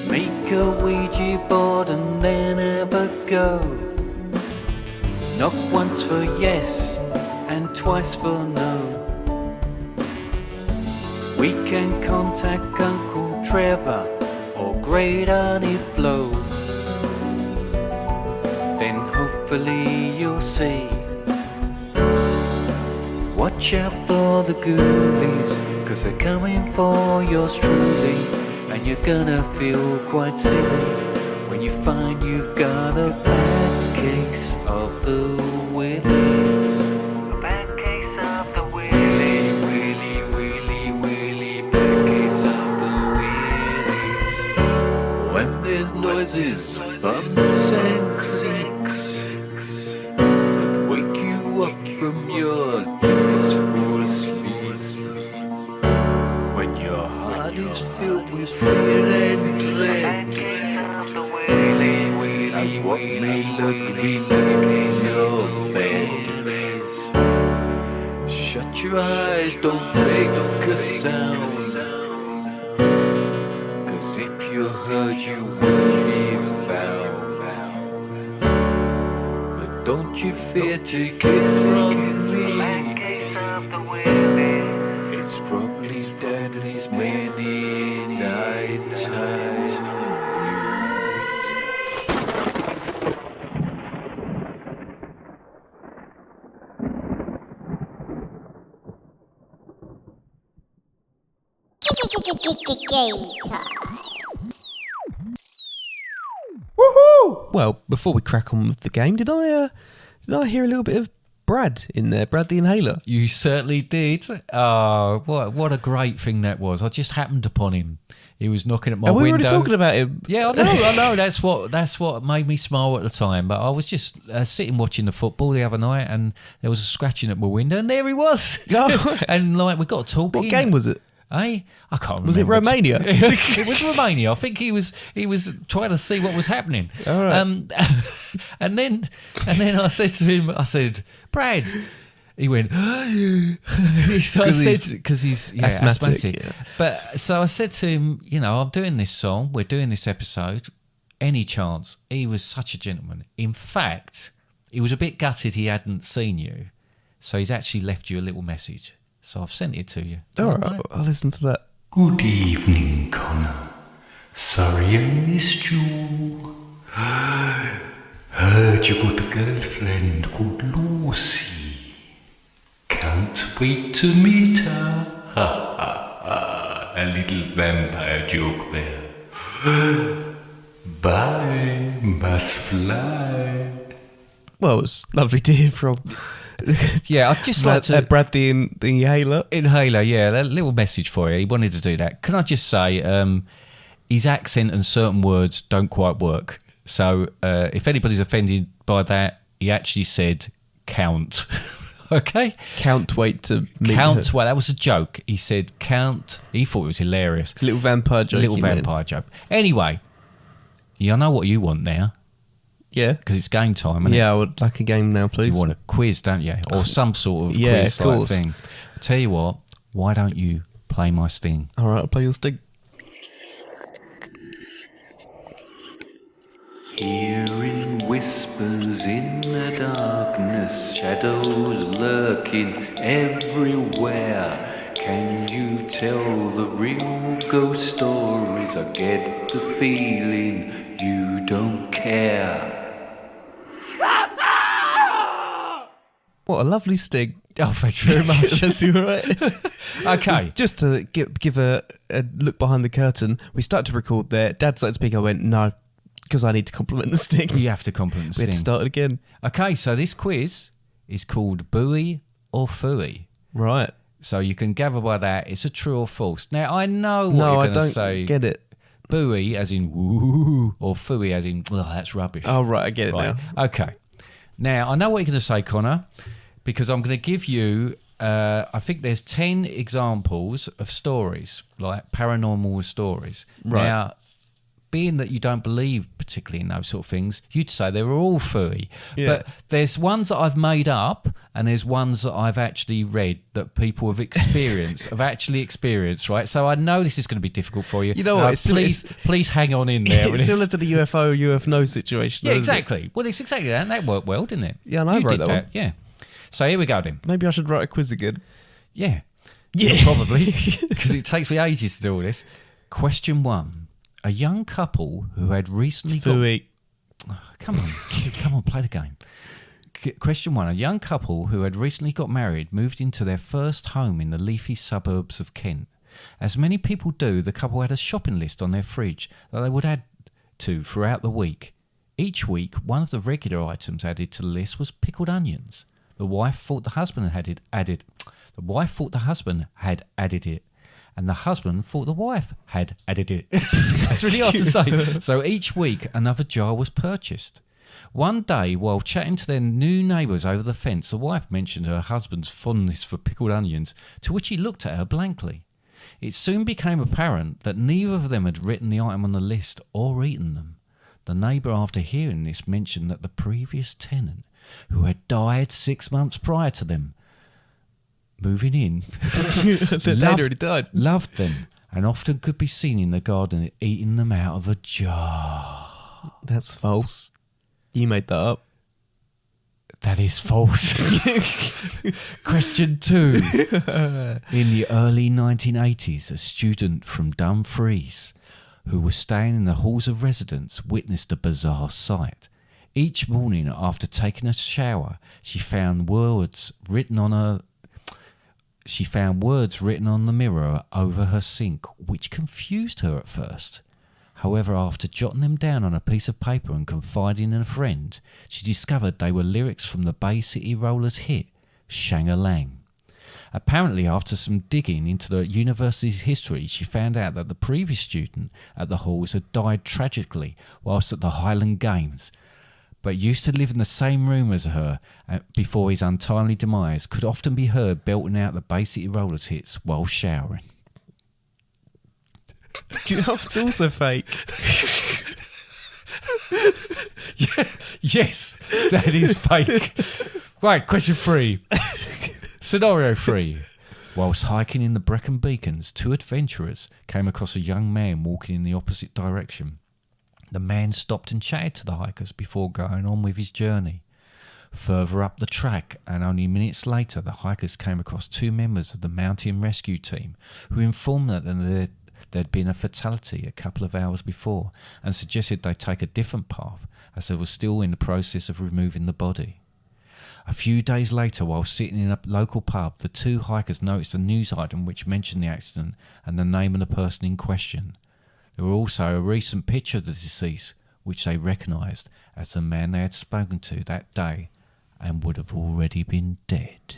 Make a Ouija board and then have a go. Knock once for yes and twice for no. We can contact Uncle Trevor or Great Auntie Flo. Then hopefully you'll see what Watch out for the ghoulies, 'cause they're coming for yours truly. And you're gonna feel quite silly when you find you've got a bad case of the willies. A bad case of the willy, willy, willy, willy, bad case of the willies. When there's noises, bumps and clicks, wake you up from your peaceful sleep. When your heart is filled with fear and dread, willy, willy, willy, ugly in your bed. Shut your eyes, don't make a sound, 'cause if you heard you will be found. But don't you fear, take it from me, it's probably dead in his many nighttime blues. Game time. Well, before we crack on with the game, did I hear a little bit of Brad in there? Brad the Inhaler. You certainly did. Oh, what a great thing that was. I just happened upon him. He was knocking at my Are we window. already talking about him? Yeah, I know. That's what made me smile at the time. But I was just sitting watching the football the other night, and there was a scratching at my window, and there he was. Oh. And like we got talking. What game was it? I can't remember. Was it Romania? It was Romania. I think he was trying to see what was happening. All right. And then I said to him, Brad. He went. So I said, because he's asthmatic. Yeah. But so I said to him, I'm doing this song. We're doing this episode. Any chance? He was such a gentleman. In fact, he was a bit gutted he hadn't seen you, so he's actually left you a little message. So I've sent it to you. All right, I'll listen to that. Good evening, Connor. Sorry I missed you. Heard you got a girlfriend called Lucy. Can't wait to meet her. Ha ha ha. A little vampire joke there. Bye, must fly. Well, it's lovely to hear from Yeah, I'd just like to... Brad the Inhaler. Inhaler, yeah, a little message for you. He wanted to do that. Can I just say, his accent and certain words don't quite work. So if anybody's offended by that, he actually said count. Okay? Can't wait to meet Count, her. well, that was a joke. He said count. He thought it was hilarious. It's a little vampire joke. Little vampire joke. Anyway, I know what you want now, Yeah. because it's game time, isn't it? Yeah, I would like a game now, please. You want a quiz, don't you? Or some sort of Yeah, quiz of like course. thing. I tell you what, why don't you play my sting? All right, I'll play your sting. Hearing whispers in the darkness, shadows lurking everywhere. Can you tell the real ghost stories? I get the feeling you don't care. What a lovely sting. Oh, thank you very much. That's all right. Okay. Just to give a look behind the curtain, we started to record there. Dad started to speak. I went, no, because I need to compliment the sting. You have to compliment the We had to sting. start it again. Okay, so this quiz is called Buoy or Fooey. Right. So you can gather by that it's a true or false. Now, I know what No, you're I going to don't say. get it. Buoy as in woo, or Fooey as in, oh, that's rubbish. Oh, right, I get it Right. now. Okay. Now, I know what you're going to say, Connor, because I'm going to give you, I think there's 10 examples of stories, like paranormal stories. Right. Now, being that you don't believe particularly in those sort of things, you'd say they were all fooey. Yeah. But there's ones that I've made up, and there's ones that I've actually read that people have experienced, right? So I know this is going to be difficult for you. You know what? Please hang on in there. It's similar to the UFO situation. Yeah, though, isn't it? exactly. Well, it's exactly that. That worked well, didn't it? Yeah, and I You wrote did that one. Yeah. So here we go then. Maybe I should write a quiz again. Yeah. Yeah. Probably. Because it takes me ages to do all this. Question 1. A young couple who had recently Fooey. Come on, play the game. Question 1. A young couple who had recently got married moved into their first home in the leafy suburbs of Kent. As many people do, the couple had a shopping list on their fridge that they would add to throughout the week. Each week, one of the regular items added to the list was pickled onions. The wife thought the husband had added it, and the husband thought the wife had added it. That's really hard to say. So each week, another jar was purchased. One day, while chatting to their new neighbours over the fence, the wife mentioned her husband's fondness for pickled onions, to which he looked at her blankly. It soon became apparent that neither of them had written the item on the list or eaten them. The neighbour, after hearing this, mentioned that the previous tenant, who had died 6 months prior to them moving in, loved them and often could be seen in the garden eating them out of a jar. That's false. You made that up. That is false. Question 2. In the early 1980s, a student from Dumfries who was staying in the halls of residence witnessed a bizarre sight. Each morning after taking a shower, she found words written on the mirror over her sink, which confused her at first. However, after jotting them down on a piece of paper and confiding in a friend, she discovered they were lyrics from the Bay City Rollers hit, Shang-a-Lang. Apparently, after some digging into the university's history, she found out that the previous student at the halls had died tragically whilst at the Highland Games, but used to live in the same room as her before his untimely demise, could often be heard belting out the Bay City Rollers hits while showering. Do you know it's also fake? Yes, that is fake. Right, question 3. Scenario 3. Whilst hiking in the Brecon Beacons, 2 adventurers came across a young man walking in the opposite direction. The man stopped and chatted to the hikers before going on with his journey. Further up the track, and only minutes later, the hikers came across 2 members of the mountain rescue team who informed them that there'd been a fatality a couple of hours before and suggested they take a different path as they were still in the process of removing the body. A few days later, while sitting in a local pub, the 2 hikers noticed a news item which mentioned the accident and the name of the person in question. There were also a recent picture of the deceased, which they recognised as the man they had spoken to that day and would have already been dead.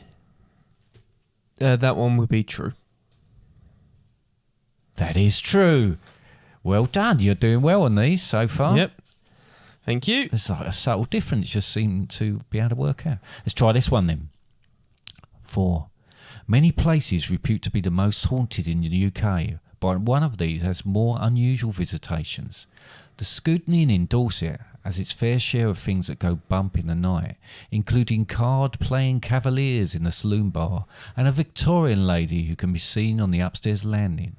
That one would be true. That is true. Well done. You're doing well on these so far. Yep. Thank you. There's like a subtle difference just seem to be able to work out. Let's try this one then. 4. Many places repute to be the most haunted in the UK, but one of these has more unusual visitations. The Scudden Inn in Dorset has its fair share of things that go bump in the night, including card-playing cavaliers in the saloon bar and a Victorian lady who can be seen on the upstairs landing.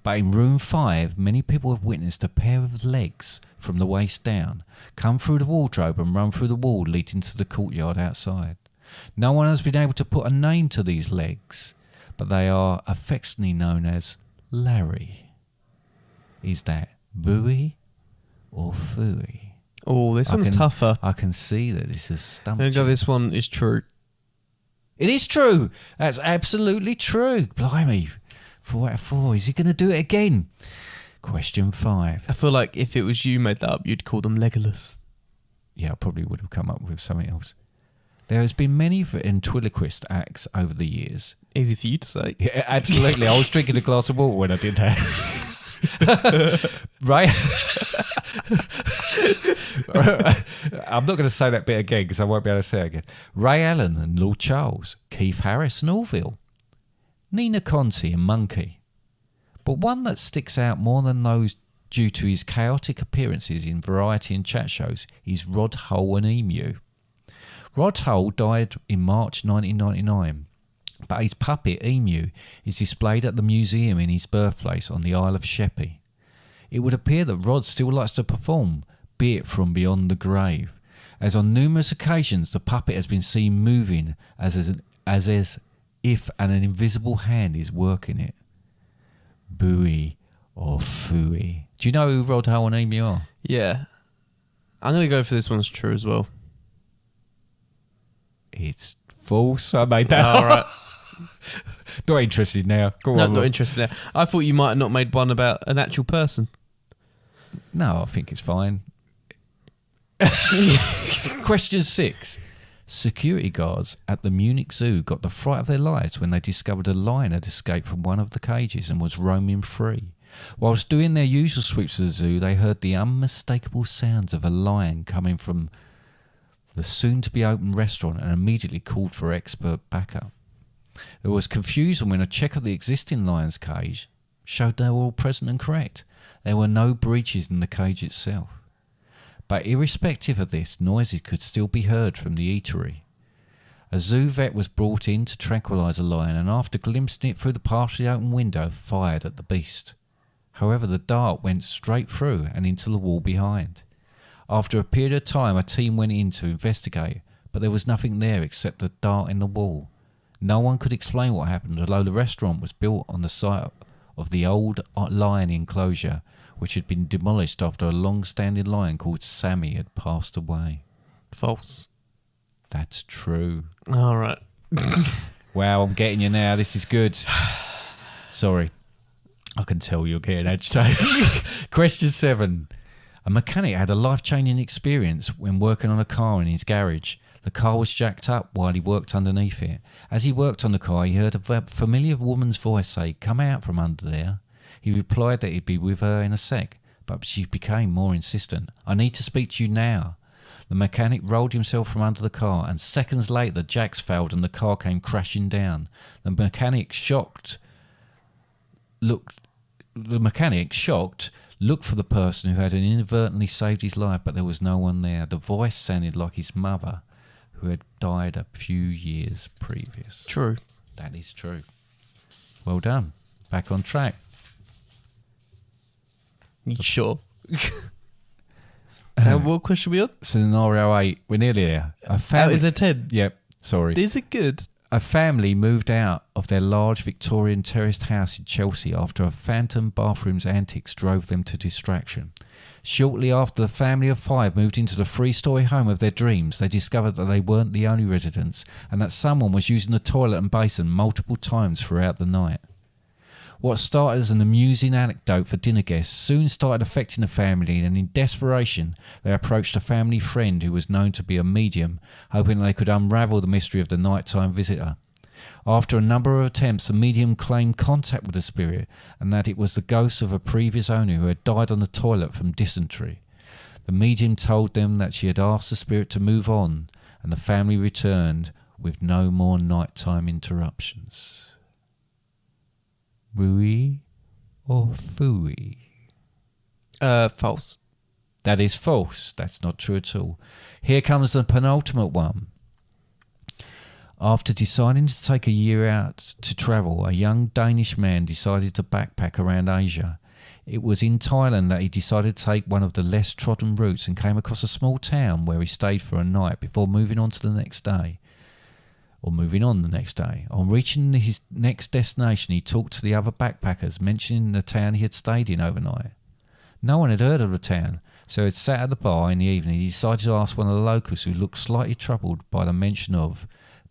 But in room 5, many people have witnessed a pair of legs from the waist down come through the wardrobe and run through the wall leading to the courtyard outside. No one has been able to put a name to these legs, but they are affectionately known as Larry. Is that Bowie or Fooey? Oh, this one's tougher. I can see that this is stumped. I think this one is true. It is true. That's absolutely true. Blimey. 4 out of 4. Is he going to do it again? Question 5. I feel like if it was you made that up, you'd call them Legolas. Yeah, I probably would have come up with something else. There has been many ventriloquist acts over the years. Easy for you to say. Yeah, absolutely. I was drinking a glass of water when I did that. Right? I'm not going to say that bit again because I won't be able to say it again. Ray Allen and Lord Charles, Keith Harris and Orville, Nina Conti and Monkey. But one that sticks out more than those due to his chaotic appearances in variety and chat shows is Rod Hull and Emu. Rod Hull died in March 1999, but his puppet Emu is displayed at the museum in his birthplace on the Isle of Sheppey. It would appear that Rod still likes to perform, be it from beyond the grave, as on numerous occasions the puppet has been seen moving as if an invisible hand is working it. Bowie or Fooey. Do you know who Rod Hull and Amy are? Yeah. I'm going to go for this one's true as well. It's false. I made that All right. Not interested now. Go No, on. not interested now. I thought you might have not made one about an actual person. No, I think it's fine. Question 6. Security guards at the Munich Zoo got the fright of their lives when they discovered a lion had escaped from one of the cages and was roaming free. Whilst doing their usual sweeps of the zoo, they heard the unmistakable sounds of a lion coming from the soon-to-be-open restaurant and immediately called for expert backup. There was confusion when a check of the existing lion's cage showed they were all present and correct. There were no breaches in the cage itself. But irrespective of this, noises could still be heard from the eatery. A zoo vet was brought in to tranquilise the lion and after glimpsing it through the partially open window, fired at the beast. However, the dart went straight through and into the wall behind. After a period of time, a team went in to investigate, but there was nothing there except the dart in the wall. No one could explain what happened, although the restaurant was built on the site of the old lion enclosure, which had been demolished after a long-standing lion called Sammy had passed away. False. That's true. All right. Wow, I'm getting you now. This is good. Sorry. I can tell you're getting agitated. Question 7. A mechanic had a life-changing experience when working on a car in his garage. The car was jacked up while he worked underneath it. As he worked on the car, he heard a familiar woman's voice say, "Come out from under there." He replied that he'd be with her in a sec, but she became more insistent. "I need to speak to you now." The mechanic rolled himself from under the car, and seconds later the jacks failed and the car came crashing down. The mechanic, shocked, looked for the person who had inadvertently saved his life, but there was no one there. The voice sounded like his mother, who had died a few years previous. True. That is true. Well done. Back on track. You sure? What question are we on? Scenario 8. We're nearly there. Is it 10? Yep. Sorry. Is it good? A family moved out of their large Victorian terraced house in Chelsea after a phantom bathroom's antics drove them to distraction. Shortly after the family of 5 moved into the 3-storey home of their dreams, they discovered that they weren't the only residents and that someone was using the toilet and basin multiple times throughout the night. What started as an amusing anecdote for dinner guests soon started affecting the family, and in desperation they approached a family friend who was known to be a medium, hoping they could unravel the mystery of the nighttime visitor. After a number of attempts, the medium claimed contact with the spirit and that it was the ghost of a previous owner who had died on the toilet from dysentery. The medium told them that she had asked the spirit to move on, and the family returned with no more nighttime interruptions. Wooey or fooey? False. That is false. That's not true at all. Here comes the penultimate one. After deciding to take a year out to travel, a young Danish man decided to backpack around Asia. It was in Thailand that he decided to take one of the less trodden routes and came across a small town where he stayed for a night before moving on the next day. On reaching his next destination, he talked to the other backpackers, mentioning the town he had stayed in overnight. No one had heard of the town, so he had sat at the bar in the evening. He decided to ask one of the locals, who looked slightly troubled by the mention of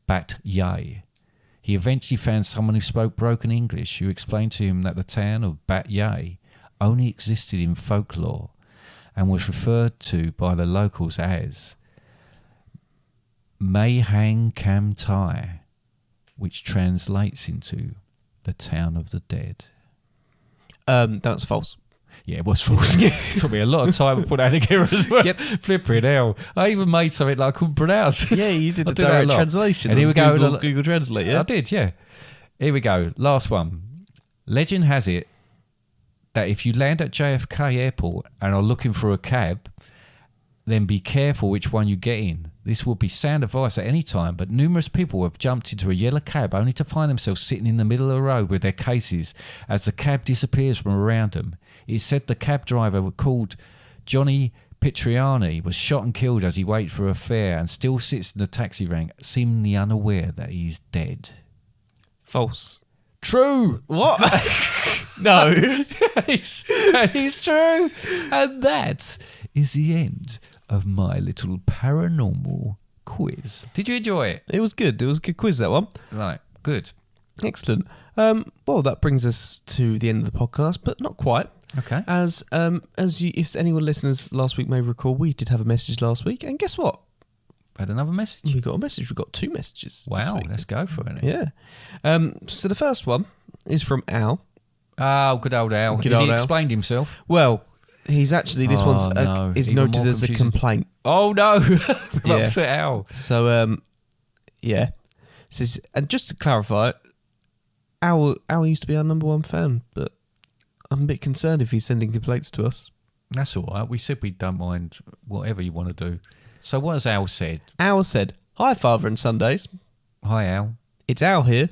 Bat Yai. He eventually found someone who spoke broken English, who explained to him that the town of Bat Yai only existed in folklore and was referred to by the locals as Mae Hang Kam Thai, which translates into the town of the dead. That's false. Yeah, it was false. It took me a lot of time to put that together as well. Yep. Flipping hell. I even made something that I couldn't pronounce. Yeah, you did I the do that a direct lot. translation. And here we go. Google Translate, yeah? I did, yeah. Here we go. Last one. Legend has it that if you land at JFK Airport and are looking for a cab, then be careful which one you get in. This will be sound advice at any time, but numerous people have jumped into a yellow cab only to find themselves sitting in the middle of the road with their cases as the cab disappears from around them. It's said the cab driver, called Johnny Pitriani, was shot and killed as he waited for a fare and still sits in the taxi rank, seemingly unaware that he's dead. False. True. What? No. It's true. And that is the end of my little paranormal quiz. Did you enjoy it? It was good. It was a good quiz, that one. Right, good. Excellent. Well, that brings us to the end of the podcast, but not quite. Okay. As you, if anyone listeners last week may recall, we did have a message last week, and guess what? Had another message? We got a message. We got 2 messages. this Wow, week. let's go for it. Yeah. So the first one is from Al. Oh, good old Al. Good Has old he Al. explained himself? Well, he's actually is no. is Even noted more as a confusing. complaint. Oh no, Yeah. upset Al. So yeah. Says, and just to clarify, Al used to be our number 1 fan, but I'm a bit concerned if he's sending complaints to us. That's all right. We said we don't mind whatever you want to do. So what has Al said? Al said, "Hi, Father and Sundays. Hi, Al. It's Al here.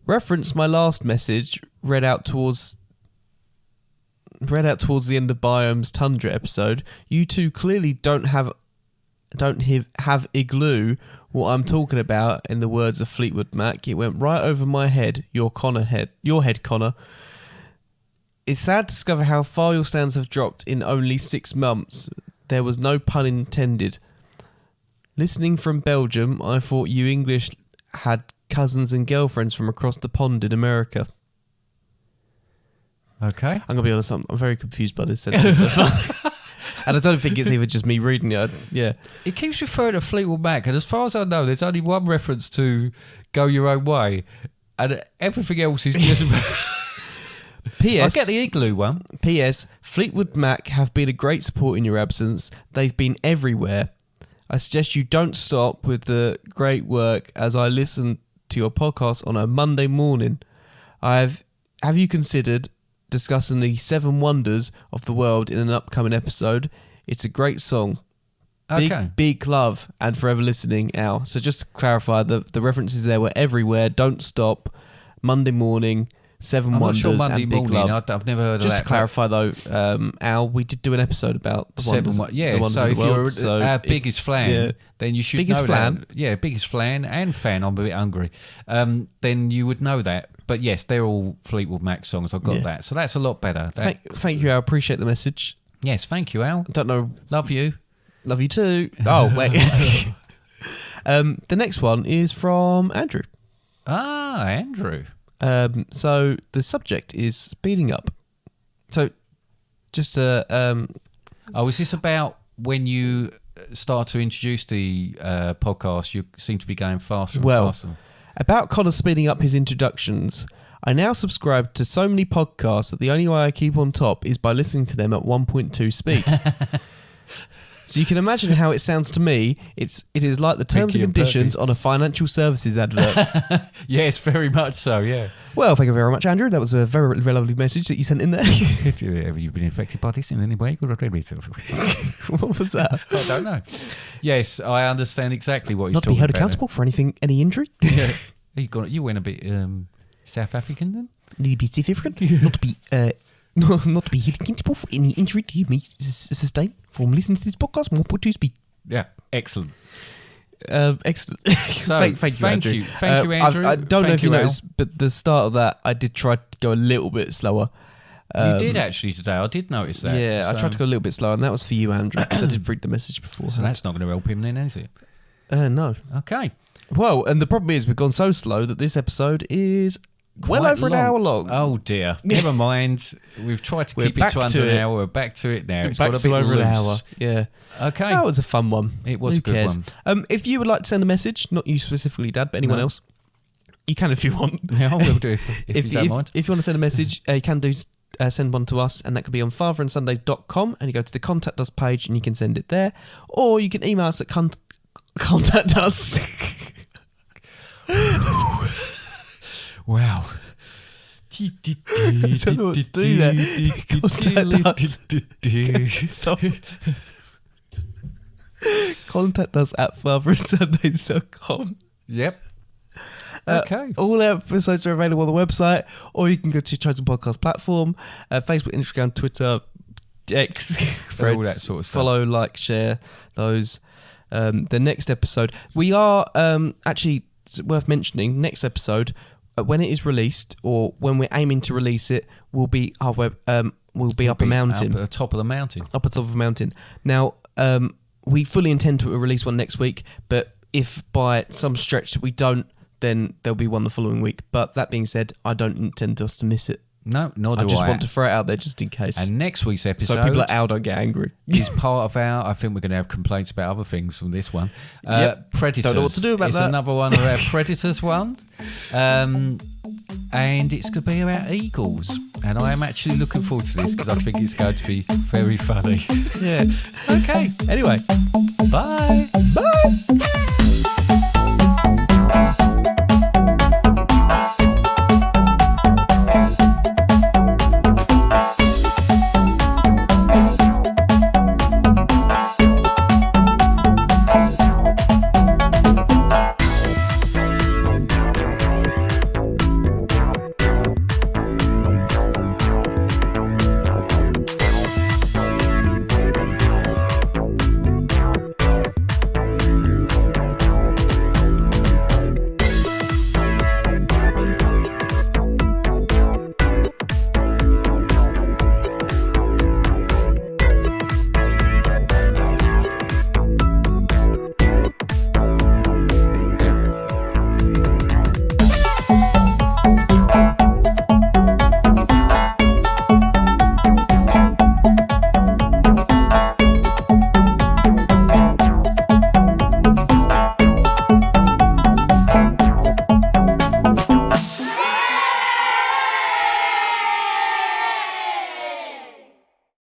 Reference my last message read out towards the end of Biome's Tundra episode. You two clearly don't have igloo what I'm talking about, in the words of Fleetwood Mac. It went right over my head. Your head, Connor. It's sad to discover how far your standards have dropped in only 6 months. There was no pun intended. Listening from Belgium, I thought you English had cousins and girlfriends from across the pond in America." Okay. I'm going to be honest, I'm very confused by this sentence so far. And I don't think it's even just me reading it. Yeah. It keeps referring to Fleetwood Mac, and as far as I know, there's only one reference to "Go Your Own Way," and everything else is just. P.S. I get the igloo one. P.S. Fleetwood Mac have been a great support in your absence. They've been everywhere. I suggest you don't stop with the great work as I listen to your podcast on a Monday morning. Have you considered discussing the 7 wonders of the world in an upcoming episode? It's a great song. Okay. Big love and forever listening, Al. So just to clarify, the references there were everywhere. Don't stop. Monday morning. 7 I'm not wonders sure Monday and big morning. love. I've never heard of Just that. to clarify though, Al, we did do an episode about the wonders, Yeah, the wonders so of if the world. you're So our if- biggest fan, yeah. then you should Biggest know flan? that. Yeah, biggest flan and fan. I'm a bit hungry. Then you would know that. But yes, they're all Fleetwood Mac songs. I've got Yeah. that. So that's a lot better. Thank you, Al. Appreciate the message. Yes, thank you, Al. I don't know. Love you. Love you too. Oh, wait. The next one is from Andrew. Ah, Andrew. So the subject is speeding up. So just Oh, is this about when you start to introduce the podcast, you seem to be going faster and faster? About Connor speeding up his introductions. I now subscribe to so many podcasts that the only way I keep on top is by listening to them at 1.2 speed. So you can imagine how it sounds to me. It is like the terms and conditions on a financial services advert. Yes, very much so, yeah. Well, thank you very much, Andrew. That was a very, very lovely message that you sent in there. Have you been infected by this in any way? What was that? I don't know. Yes, I understand exactly what he's Not to be talking held about. accountable for any injury. Yeah. You went a bit South African then? Need to be significant. Not to be not to be held accountable for any injury you may sustain from listening to this podcast. 1.2 speed. Yeah, excellent. Excellent. So, thank you, Andrew. Thank you, Andrew. I don't know Thank if you you, Al. noticed, but the start of that, I did try to go a little bit slower. You did actually today. I did notice that. Yeah, I So- tried to go a little bit slower, and that was for you, Andrew, because I did read the message before. So that's not going to help him then, is it? No. Okay. Well, and the problem is we've gone so slow that this episode is well Quite over an hour long. Oh dear. Never mind. We've tried to We're keep it back to under to an it. hour. We're back to it now. It's Back got a to bit over loose. an hour. Yeah. Okay. That was a fun one. It was Who a good cares? one. If you would like to send a message, not you specifically, Dad, but anyone No. else, you can if you want. Yeah, I will do if you don't mind. If you want to send a message, you can do send one to us, and that could be on fatherandsundays.com, and you go to the contact us page and you can send it there, or you can email us at contact us. Wow. I don't know what to do there. Contact us. Stop. Contact us at fatherandsundays.com. Yep. Okay. All our episodes are available on the website, or you can go to your chosen podcast platform, Facebook, Instagram, Twitter, X, Threads, all that sort of stuff. Follow, like, share those. The next episode, we are actually, it's worth mentioning, next episode, when it is released, or when we're aiming to release it, will be up a mountain. Up at the top of the mountain. Up at the top of a mountain. Now, we fully intend to release one next week, but if by some stretch we don't, then there'll be one the following week. But that being said, I don't intend us to miss it. No, nor do I. I just want to throw it out there just in case. And next week's episode, so people at Al don't get angry. is part of our. I think we're going to have complaints about other things from this one. Yep. Predators. Don't know what to do about it's that. another one of our Predators ones. And it's going to be about eagles. And I am actually looking forward to this because I think it's going to be very funny. Yeah. Okay. Anyway. Bye. Bye.